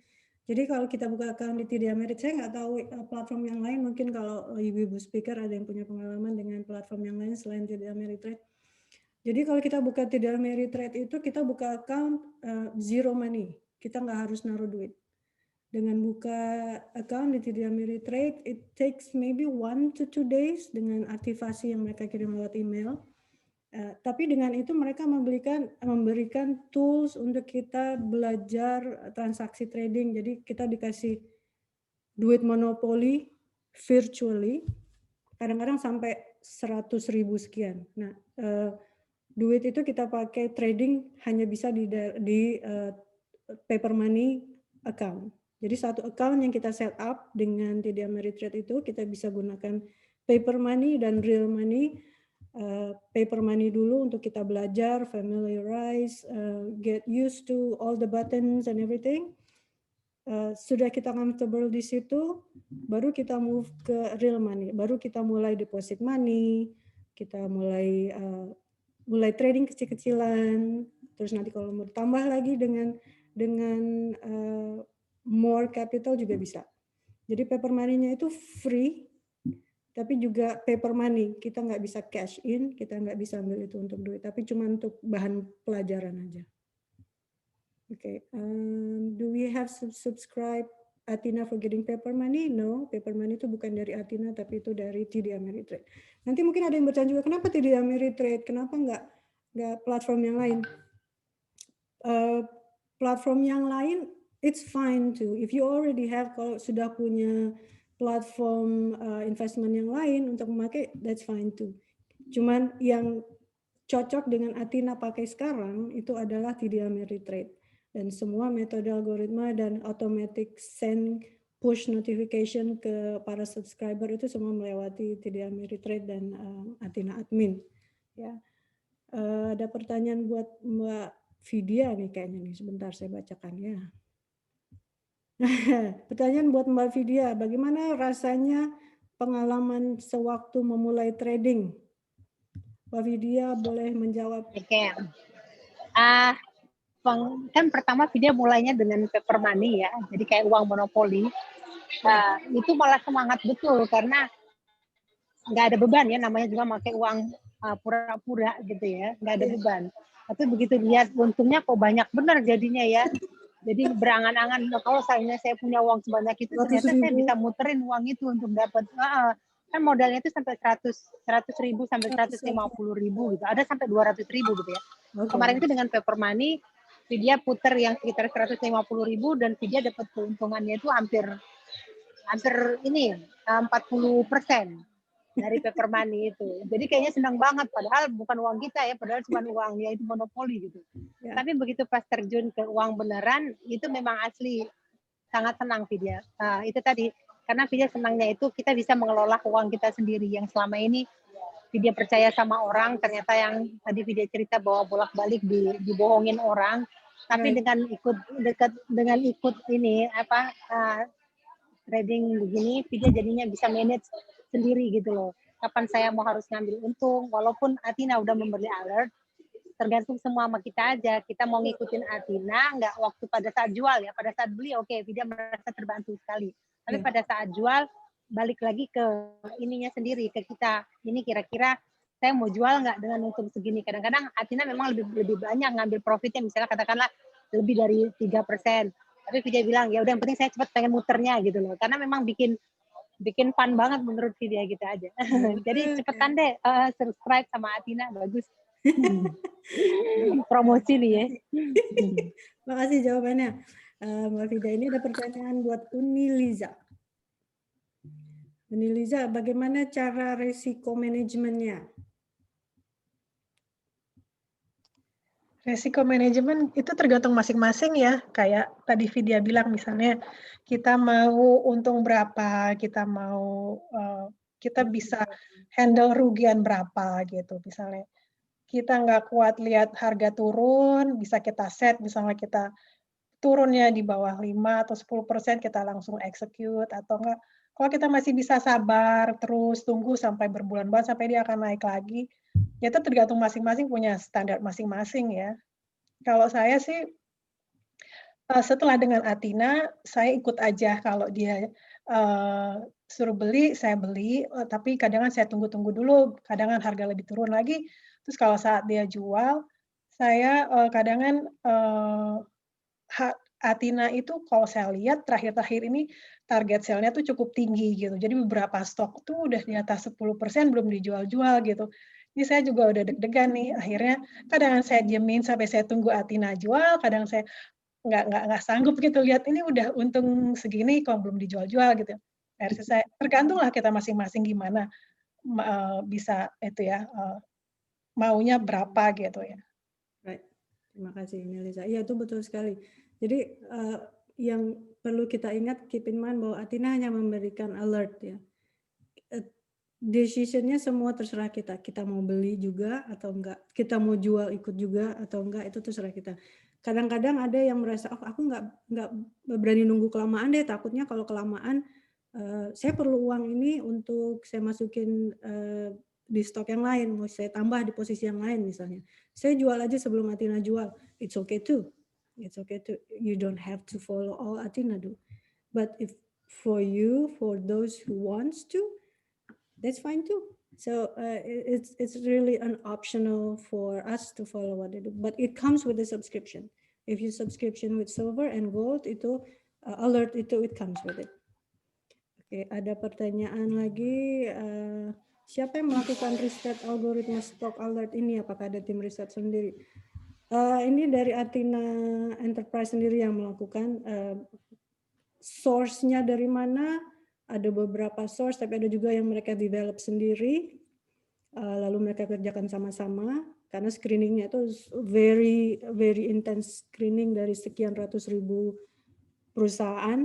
Jadi kalau kita buka account di TD Ameritrade, saya nggak tahu platform yang lain. Mungkin kalau ibu-ibu speaker ada yang punya pengalaman dengan platform yang lain selain TD Ameritrade. Jadi kalau kita buka TD Ameritrade itu kita buka account zero money. Kita nggak harus naruh duit. Dengan buka account di TD Ameritrade, it takes maybe 1 to 2 days dengan aktivasi yang mereka kirim lewat email. Tapi dengan itu mereka memberikan tools untuk kita belajar transaksi trading. Jadi kita dikasih duit monopoli virtually, kadang-kadang sampai 100.000 sekian. Nah, duit itu kita pakai trading hanya bisa di paper money account. Jadi satu account yang kita set up dengan TD Ameritrade itu kita bisa gunakan paper money dan real money. Paper money dulu untuk kita belajar, familiarize, get used to all the buttons and everything. Sudah kita comfortable di situ, baru kita move ke real money. Baru kita mulai deposit money, kita mulai trading kecil-kecilan, terus nanti kalau mau tambah lagi dengan more capital juga bisa. Jadi paper money-nya itu free, tapi juga paper money. Kita nggak bisa cash in, kita nggak bisa ambil itu untuk duit, tapi cuma untuk bahan pelajaran aja. Oke, do we have subscribe Athena for getting paper money? No, paper money itu bukan dari Athena, tapi itu dari TD Ameritrade. Nanti mungkin ada yang bertanya juga, kenapa TD Ameritrade? Kenapa nggak platform yang lain? Platform yang lain, it's fine too. If you already have, kalau sudah punya platform investment yang lain untuk memakai, that's fine too. Cuman yang cocok dengan Athena pakai sekarang itu adalah TD Ameritrade. Dan semua metode algoritma dan automatic send push notification ke para subscriber itu semua melewati TD Ameritrade dan Athena admin. Ya, ada pertanyaan buat Mbak Vidya nih kayaknya nih. Sebentar saya bacakan ya. Pertanyaan buat Mbak Vidya, bagaimana rasanya pengalaman sewaktu memulai trading? Mbak Vidya boleh menjawab. Oke. Kan pertama Vidya mulainya dengan paper money ya, jadi kayak uang monopoli. Itu malah semangat betul karena nggak ada beban ya, namanya juga pakai uang pura-pura gitu ya, nggak ada beban. Tapi begitu lihat untungnya kok banyak benar jadinya ya. Jadi berangan-angan kalau saya punya uang sebanyak itu, ternyata saya bisa muterin uang itu untuk dapat. Kan modalnya itu sampai 100.000 sampai 150.000 gitu. Ada sampai 200.000 gitu ya. Kemarin itu dengan paper money Vidya puter yang sekitar 150.000 dan Vidya dapat keuntungannya itu hampir ini 40% dari paper money itu. Jadi kayaknya senang banget, padahal bukan uang kita ya, padahal cuma uangnya itu monopoli gitu. Ya. Tapi begitu pas terjun ke uang beneran, itu memang asli sangat senang Vidya. Itu tadi, karena Vidya senangnya itu kita bisa mengelola uang kita sendiri yang selama ini Vidya percaya sama orang, ternyata yang tadi Vidya cerita bahwa bolak-balik dibohongin orang, tapi dengan ikut ini trading begini, Vidya jadinya bisa manage sendiri gitu loh. Kapan saya mau harus ngambil untung, walaupun Athena udah memberi alert, tergantung semua sama kita aja. Kita mau ngikutin Athina, nggak waktu pada saat jual ya. Pada saat beli oke, dia merasa terbantu sekali. Tapi pada saat jual, balik lagi ke ininya sendiri, ke kita. Ini kira-kira saya mau jual nggak dengan untung segini. Kadang-kadang Athina memang lebih banyak ngambil profitnya, misalnya katakanlah lebih dari 3%. Tapi Vidya bilang, ya udah yang penting saya cepat pengen muternya gitu loh. Karena memang bikin fun banget menurut Vidya gitu aja. Jadi cepetan deh subscribe sama Athina, bagus. Promosi nih ya. Makasih jawabannya. Mbak Vida, ini ada pertanyaan buat Uniliza. Uniliza, bagaimana cara resiko manajemennya? Resiko manajemen itu tergantung masing-masing ya. Kayak tadi Vidya bilang misalnya kita mau untung berapa, kita mau kita bisa handle rugian berapa gitu misalnya. Kita nggak kuat lihat harga turun, bisa kita set misalnya kita turunnya di bawah 5 atau 10% kita langsung execute atau enggak. Kalau kita masih bisa sabar terus tunggu sampai berbulan-bulan sampai dia akan naik lagi. Ya itu tergantung masing-masing punya standar masing-masing ya. Kalau saya sih setelah dengan Athina, saya ikut aja kalau dia suruh beli, saya beli, tapi kadang saya tunggu-tunggu dulu, kadang harga lebih turun lagi, terus kalau saat dia jual, saya kadang Athina itu kalau saya lihat terakhir-terakhir ini target sale-nya tuh cukup tinggi gitu, jadi beberapa stok tuh udah di atas 10% belum dijual-jual gitu. Ini saya juga udah deg-degan nih, akhirnya kadang saya diemin sampai saya tunggu Athina jual, kadang saya nggak sanggup gitu lihat ini udah untung segini kok belum dijual-jual gitu. Akhirnya saya tergantung lah kita masing-masing gimana bisa itu ya maunya berapa gitu ya. Baik, terima kasih Melisa. Iya itu betul sekali. Jadi yang perlu kita ingat, keep in mind bahwa Athina hanya memberikan alert ya. Decision-nya semua terserah kita. Kita mau beli juga atau enggak. Kita mau jual ikut juga atau enggak, itu terserah kita. Kadang-kadang ada yang merasa, oh aku nggak berani nunggu kelamaan deh, takutnya kalau kelamaan saya perlu uang ini untuk saya masukin di stok yang lain, mau saya tambah di posisi yang lain misalnya. Saya jual aja sebelum Athina jual. It's okay too. It's okay too. You don't have to follow all Athina do. But if for you, for those who wants to, that's fine too. So it's really an optional for us to follow what they do, but it comes with a subscription. If you subscription with silver and gold, itu alert itu it comes with it. Oke, ada pertanyaan lagi. Siapa yang melakukan riset algoritma stock alert ini? Apakah ada tim riset sendiri? Ini dari Athina Enterprise sendiri yang melakukan. Source-nya dari mana? Ada beberapa source, tapi ada juga yang mereka develop sendiri, lalu mereka kerjakan sama-sama, karena screeningnya itu very intense screening dari sekian ratus ribu perusahaan,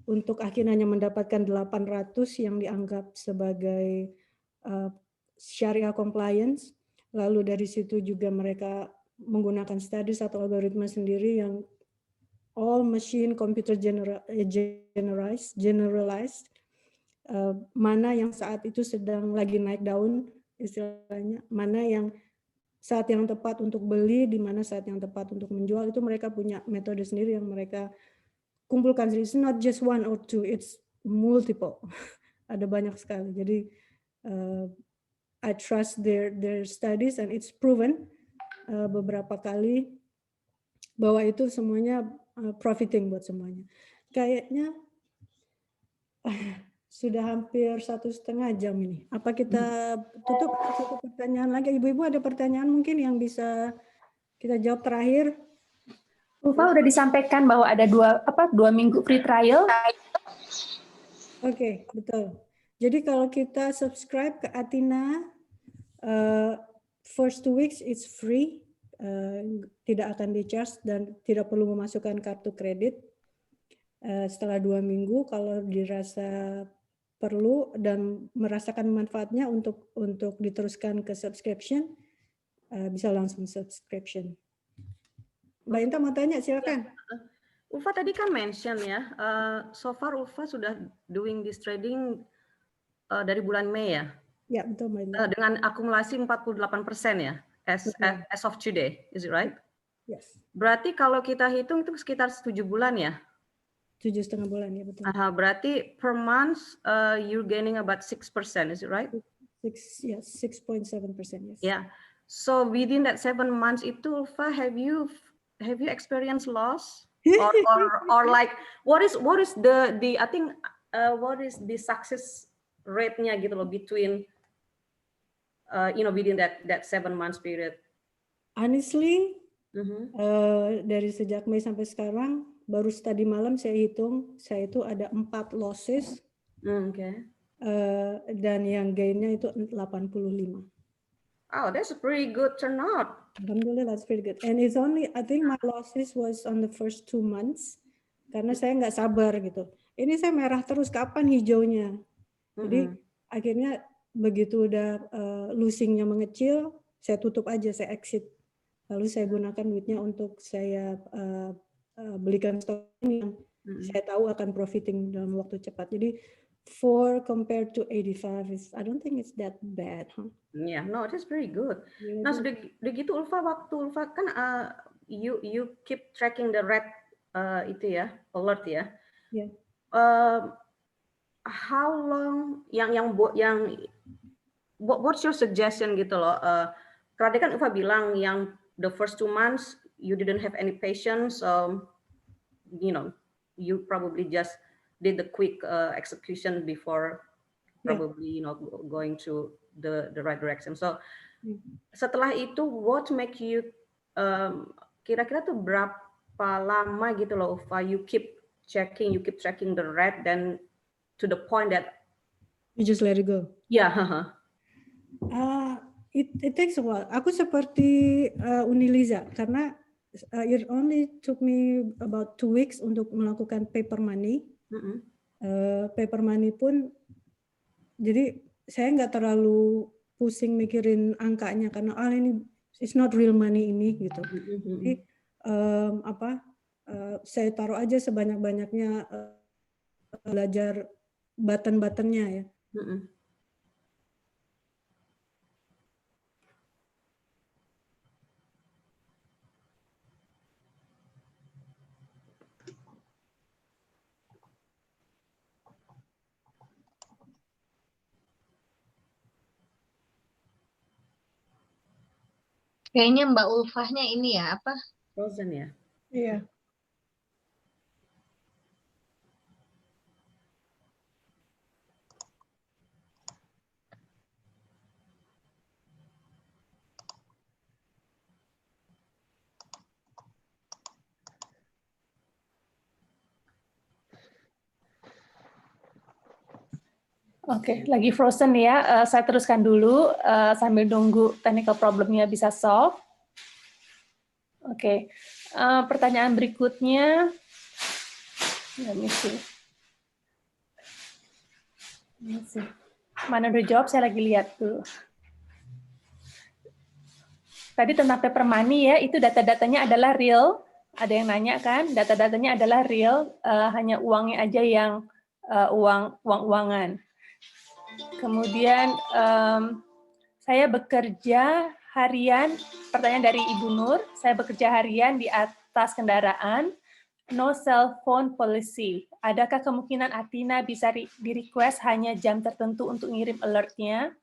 untuk akhirnya hanya mendapatkan 800 yang dianggap sebagai syariah compliance, lalu dari situ juga mereka menggunakan studies atau algoritma sendiri yang all machine computer generalized, mana yang saat itu sedang lagi naik daun istilahnya, mana yang saat yang tepat untuk beli, di mana saat yang tepat untuk menjual, itu mereka punya metode sendiri yang mereka kumpulkan. It's not just one or two, it's multiple. Ada banyak sekali. Jadi I trust their studies and it's proven beberapa kali bahwa itu semuanya profiting buat semuanya. Kayaknya sudah hampir 1,5 jam ini. Apa kita tutup? Satu pertanyaan lagi. Ibu-ibu ada pertanyaan mungkin yang bisa kita jawab terakhir? Ulfa udah disampaikan bahwa ada 2 minggu free trial. Oke, betul. Jadi kalau kita subscribe ke Athina, first 2 weeks it's free. Tidak akan di-charge dan tidak perlu memasukkan kartu kredit. Setelah 2 minggu, kalau dirasa perlu dan merasakan manfaatnya untuk diteruskan ke subscription, bisa langsung subscription. Mbak Inta mau tanya, silakan. Ulfa tadi kan mention ya, so far Ulfa sudah doing this trading dari bulan Mei ya? Ya, betul Mbak Inta. Dengan akumulasi 48% ya? as of today, is it right? Yes. Berarti kalau kita hitung itu sekitar 7 bulan ya? 7,5 bulan ya betul. Berarti per month you're gaining about 6%, is it right? 6.7%, yes. Yeah. So within that 7 months itu, Ulfa, have you experienced loss? or like what is the I think what is the success rate-nya gitu loh between within that 7 months period? Honestly, dari sejak Mei sampai sekarang, baru tadi malam saya hitung, saya itu ada 4 losses. Dan yang gain-nya itu 85. Oh, that's a pretty good turnout. Alhamdulillah, that's pretty good. And it's only, I think my losses was on the first 2 months, karena saya nggak sabar gitu. Ini saya merah terus, kapan hijaunya? Jadi akhirnya begitu udah losing-nya mengecil, saya tutup aja, saya exit. Lalu saya gunakan duitnya untuk saya belikan stok yang saya tahu akan profiting dalam waktu cepat. Jadi 4 compared to 85 I don't think it's that bad, huh? Yeah, no, it is very good. Nah, sudah gitu Ulfa, waktu Ulfa kan you keep tracking the red itu ya, alert ya. Yeah. How long what's your suggestion gitu loh? Karena kan Ulfa bilang yang the first 2 months you didn't have any patience, you probably just did the quick execution before probably going to the right direction. So setelah itu what make you kira-kira tuh berapa lama gitu loh Ulfa you keep tracking the red then to the point that you just let it go? Yeah. It takes a while. Aku seperti Uniliza karena it only took me about 2 weeks untuk melakukan paper money. Paper money pun, jadi saya nggak terlalu pusing mikirin angkanya karena ini it's not real money ini gitu. Jadi saya taruh aja sebanyak-banyaknya belajar button-buttonnya ya. Kayaknya Mbak Ulfahnya ini ya apa? Frozen ya? Iya. Oke, lagi frozen ya. Saya teruskan dulu sambil nunggu technical problemnya bisa solve. Oke, pertanyaan berikutnya. Let me see. Mana udah jawab, saya lagi lihat dulu. Tadi tentang paper money ya, itu data-datanya adalah real. Ada yang nanya kan, data-datanya adalah real, hanya uangnya aja yang uang-uangan. Kemudian saya bekerja harian, pertanyaan dari Ibu Nur, saya bekerja harian di atas kendaraan, no cell phone policy. Adakah kemungkinan Athina bisa di-request hanya jam tertentu untuk ngirim alertnya?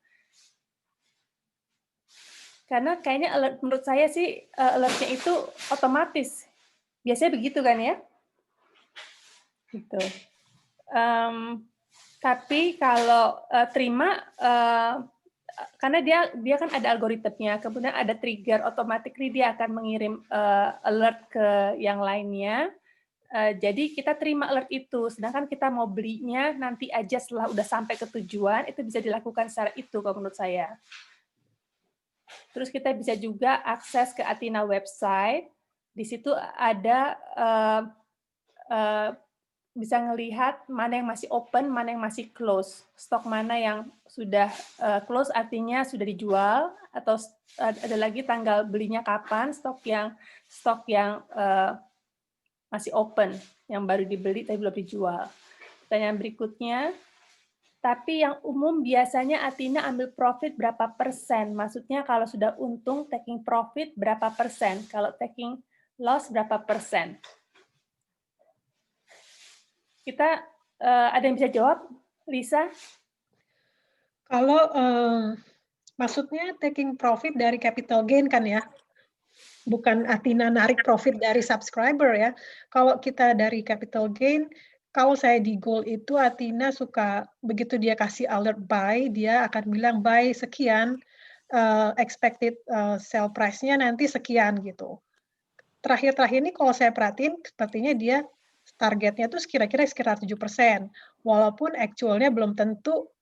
Karena kayaknya alert, menurut saya sih alertnya itu otomatis. Biasanya begitu kan ya? Gitu. Tapi kalau terima, karena dia kan ada algoritmnya, kemudian ada trigger, automatically dia akan mengirim alert ke yang lainnya. Jadi kita terima alert itu, sedangkan kita mau belinya nanti aja setelah udah sampai ke tujuan, itu bisa dilakukan secara itu kalau menurut saya. Terus kita bisa juga akses ke Athina website, di situ ada bisa ngelihat mana yang masih open, mana yang masih close. Stok mana yang sudah close artinya sudah dijual, atau ada lagi tanggal belinya kapan, stok yang masih open, yang baru dibeli tapi belum dijual. Pertanyaan berikutnya, Tapi yang umum biasanya Athina ambil profit berapa persen. Maksudnya kalau sudah untung, taking profit berapa persen. Kalau taking loss berapa persen. Kita ada yang bisa jawab, Lisa? Kalau maksudnya taking profit dari capital gain kan ya? Bukan Athina narik profit dari subscriber ya. Kalau kita dari capital gain, kalau saya di Gold itu Athina suka begitu dia kasih alert buy, dia akan bilang buy sekian, expected sell price-nya nanti sekian gitu. Terakhir-terakhir ini kalau saya perhatiin sepertinya dia targetnya tuh kira-kira sekitar 7%, walaupun actualnya belum tentu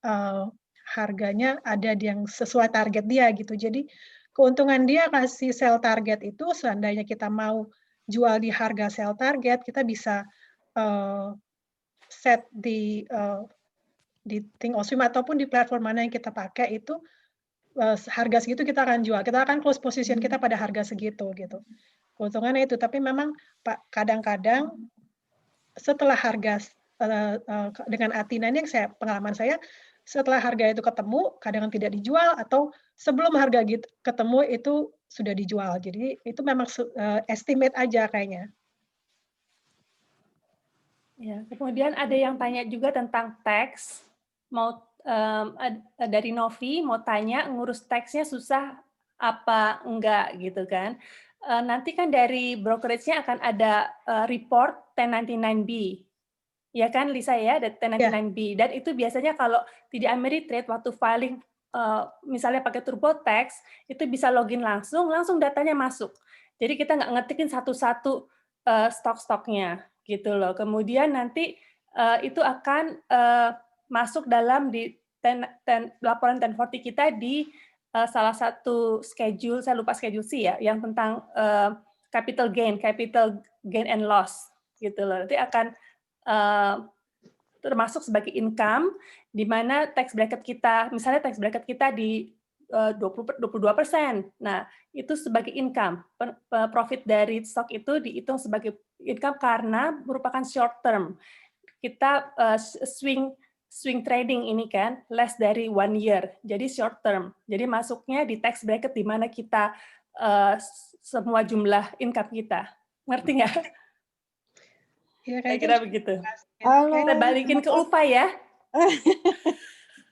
harganya ada yang sesuai target dia gitu. Jadi keuntungan dia kasih sell target itu seandainya kita mau jual di harga sell target, kita bisa set di Think Oswim ataupun di platform mana yang kita pakai itu harga segitu kita akan jual. Kita akan close position kita pada harga segitu gitu. Keuntungannya itu, tapi memang Pak kadang-kadang setelah harga dengan Athina ini yang pengalaman saya setelah harga itu ketemu kadang tidak dijual atau sebelum harga ketemu itu sudah dijual. Jadi itu memang estimate aja kayaknya. Ya, kemudian ada yang tanya juga tentang tax. Mau dari Novi mau tanya ngurus taxnya susah apa enggak gitu kan. Nanti kan dari brokerage-nya akan ada report 1099B. Ya kan Lisa ya, ada 1099B. Dan itu biasanya kalau di Ameritrade waktu filing misalnya pakai TurboTax, itu bisa login langsung datanya masuk. Jadi kita nggak ngetikin satu-satu stok-stoknya gitu loh. Kemudian nanti itu akan masuk dalam di laporan 1040 kita di salah satu schedule, saya lupa schedule C ya, yang tentang capital gain and loss gitu loh. Nanti akan termasuk sebagai income, di mana tax bracket kita, misalnya tax bracket kita di 22%. Nah, itu sebagai income. Profit dari stok itu dihitung sebagai income karena merupakan short term. Kita swing trading ini kan, less dari 1 year. Jadi short term. Jadi masuknya di tax bracket di mana kita semua jumlah income kita. Ngerti nggak? Ya, saya kira begitu. Halo, Kita balikin ke Ulfa ya.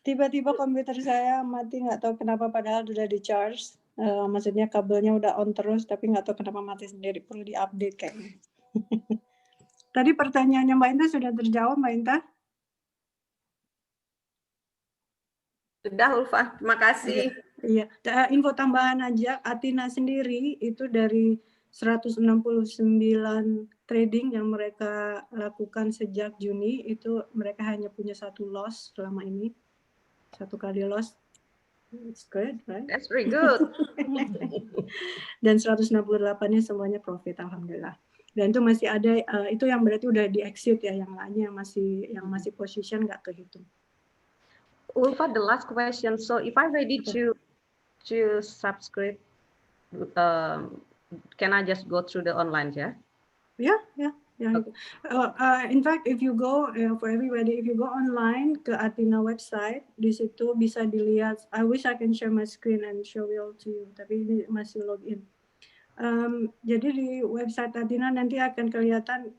Tiba-tiba komputer saya mati, nggak tahu kenapa padahal sudah di charge. Maksudnya kabelnya udah on terus, tapi nggak tahu kenapa mati sendiri. Perlu diupdate kayaknya. Tadi pertanyaannya Mbak Inta sudah terjawab, Mbak Inta? Sudah, Ulfa. Terima kasih. Iya. Info tambahan aja, Athina sendiri itu dari 169 trading yang mereka lakukan sejak Juni, itu mereka hanya punya 1 loss selama ini. 1 kali loss. It's good, right? That's very good. Dan 168-nya semuanya profit, alhamdulillah. Dan itu masih ada, itu yang berarti udah di exit ya, yang lainnya yang masih position nggak kehitung. Ulfa, the last question. So if I'm ready to subscribe, can I just go through the online, yeah? Yeah. Okay. In fact, if you go for everybody, if you go online ke Athina website, di situ bisa dilihat. I wish I can share my screen and show it all to you, tapi ini masih login. Jadi di website Athina nanti akan kelihatan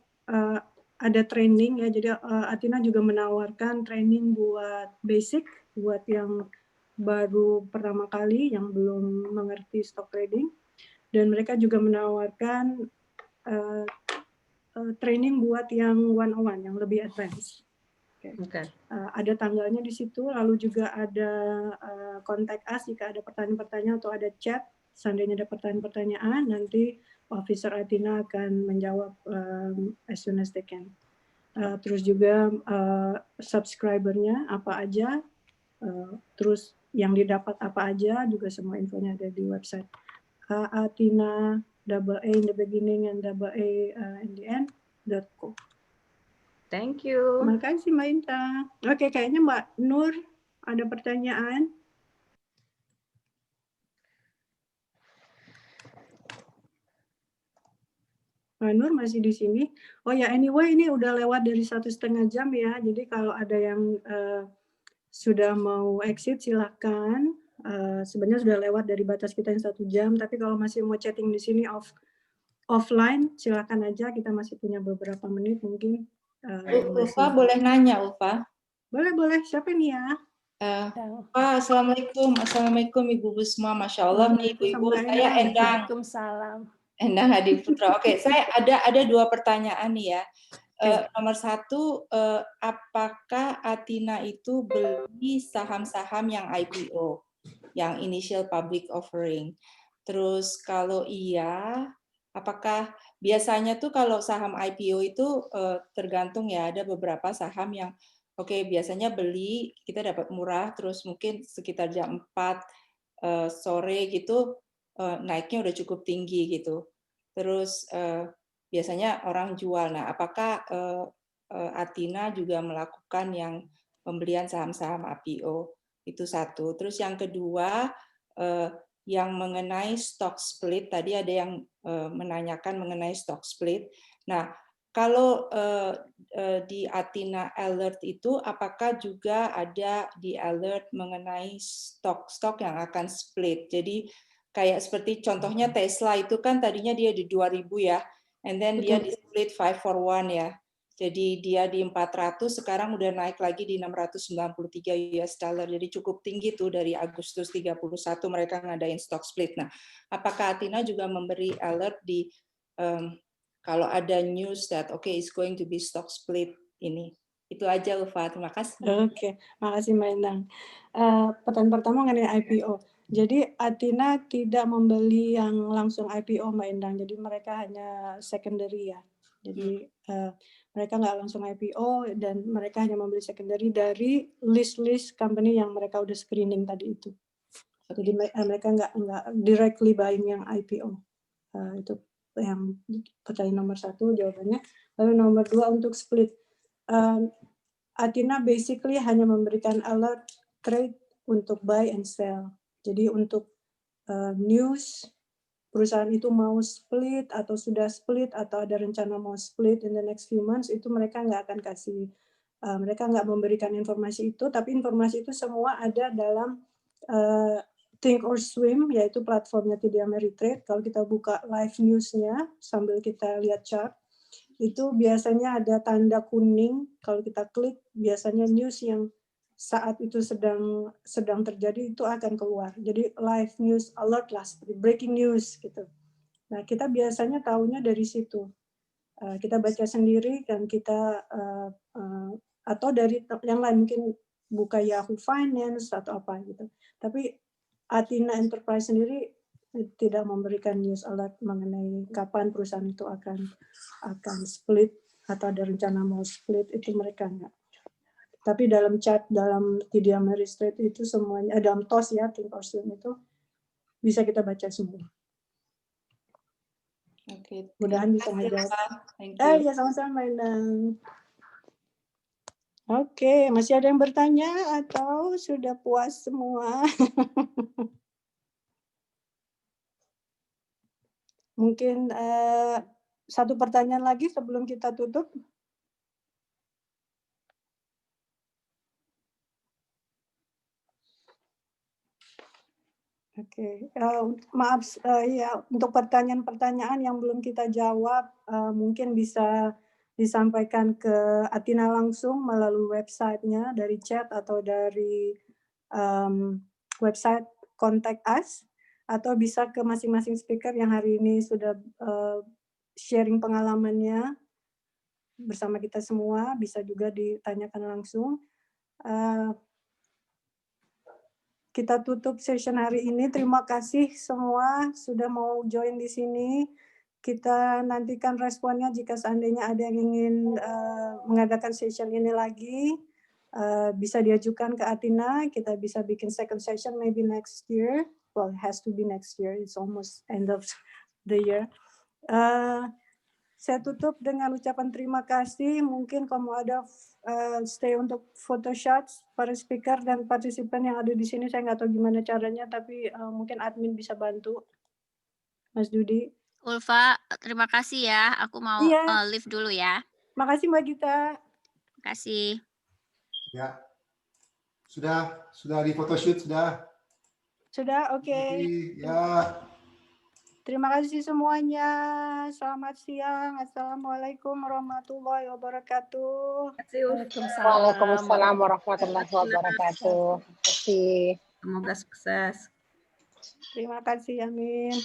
ada training ya. Jadi Athina juga menawarkan training buat basic, buat yang baru pertama kali, yang belum mengerti stock trading. Dan mereka juga menawarkan training buat yang 101, yang lebih advance. Okay. Ada tanggalnya di situ, lalu juga ada kontak us jika ada pertanyaan-pertanyaan atau ada chat. Seandainya ada pertanyaan-pertanyaan, nanti Officer Athina akan menjawab as soon as they can. Terus juga subscribernya apa aja, terus yang didapat apa aja, juga semua infonya ada di website. Athina double A in the beginning and double A in the end.co. Thank you. Terima kasih Mbak Inta. Oke, kayaknya Mbak Nur ada pertanyaan. Mbak Nur masih di sini. Oh ya, anyway ini udah lewat dari 1,5 jam ya. Jadi kalau ada yang sudah mau exit silahkan. Sebenarnya sudah lewat dari batas kita yang 1 jam, tapi kalau masih mau chatting di sini offline, silakan aja. Kita masih punya beberapa menit mungkin. Ulfa boleh nanya, Ulfa? Boleh. Siapa nih ya? Pak, Assalamualaikum Ibu semua. Masya Allah nih Ibu-Ibu. Saya Endang. Waalaikumsalam. Endang Hadi Putra. Oke, saya ada 2 pertanyaan nih ya. Nomor 1, apakah Athina itu beli saham-saham yang IPO, yang initial public offering? Terus kalau iya, apakah biasanya tuh kalau saham IPO itu tergantung ya, ada beberapa saham yang biasanya beli kita dapat murah, terus mungkin sekitar jam 4 sore gitu naiknya udah cukup tinggi gitu. Terus biasanya orang jual. Nah, apakah Athina juga melakukan yang pembelian saham-saham IPO? Itu satu. Terus yang kedua, yang mengenai stock split, tadi ada yang menanyakan mengenai stock split. Nah, kalau di Athina Alert itu, apakah juga ada di alert mengenai stok yang akan split? Jadi kayak seperti contohnya Tesla itu kan tadinya dia di 2000 ya, and then dia di split 5 for 1 ya. Jadi dia di 400, sekarang udah naik lagi di 693 US dollar. Jadi cukup tinggi tuh dari Agustus 31 mereka ngadain stock split. Nah, apakah Athina juga memberi alert di kalau ada news that it's going to be stock split ini? Itu aja Ulfa, terima kasih. Oke, makasih Mbak Endang. Pertanyaan pertama mengenai IPO. Jadi Athina tidak membeli yang langsung IPO Mbak Endang, jadi mereka hanya secondary ya. Jadi mereka nggak langsung IPO dan mereka hanya membeli secondary dari list company yang mereka udah screening tadi itu. Jadi mereka nggak directly buying yang IPO. Itu yang pertanyaan nomor 1 jawabannya. Lalu nomor 2 untuk split. Athina basically hanya memberikan alert trade untuk buy and sell. Jadi untuk news perusahaan itu mau split atau sudah split atau ada rencana mau split in the next few months, itu mereka nggak akan kasih, mereka nggak memberikan informasi itu, tapi informasi itu semua ada dalam Think or Swim, yaitu platformnya TD Ameritrade. Kalau kita buka live news-nya sambil kita lihat chart, itu biasanya ada tanda kuning. Kalau kita klik, biasanya news yang saat itu sedang terjadi itu akan keluar. Jadi live news alert lah, seperti breaking news gitu. Nah, kita biasanya tahunya dari situ. Kita baca sendiri dan kita atau dari yang lain, mungkin buka Yahoo Finance atau apa gitu. Tapi Athina Enterprise sendiri tidak memberikan news alert mengenai kapan perusahaan itu akan split atau ada rencana mau split, itu mereka enggak. Tapi dalam chat, dalam TD Ameritrade itu semuanya, dalam TOS ya, Think or Swim itu bisa kita baca semua. Oke, mudahan bisa menjawab. Ya sama-sama Endang. Oke, masih ada yang bertanya atau sudah puas semua? Mungkin satu pertanyaan lagi sebelum kita tutup. Oke, maaf ya, untuk pertanyaan-pertanyaan yang belum kita jawab mungkin bisa disampaikan ke Athina langsung melalui websitenya, dari chat atau dari website Contact Us, atau bisa ke masing-masing speaker yang hari ini sudah sharing pengalamannya bersama kita semua, bisa juga ditanyakan langsung. Kita tutup session hari ini. Terima kasih semua sudah mau join di sini. Kita nantikan responnya jika seandainya ada yang ingin mengadakan session ini lagi. Bisa diajukan ke Athina. Kita bisa bikin second session maybe next year. Well, it has to be next year. It's almost end of the year. Saya tutup dengan ucapan terima kasih. Mungkin kalau ada stay untuk photo shots para speaker dan partisipan yang ada di sini, saya nggak tahu gimana caranya, tapi mungkin admin bisa bantu. Mas Dudi. Ulfa, terima kasih ya. Aku mau leave dulu ya. Makasih Mbak Gita. Makasih. Ya. Sudah di photoshoot sudah. Sudah, oke. Ya. Terima kasih semuanya. Selamat siang. Assalamualaikum warahmatullahi wabarakatuh. Waalaikumsalam warahmatullahi wabarakatuh. Terima kasih. Semoga sukses. Terima kasih, amin.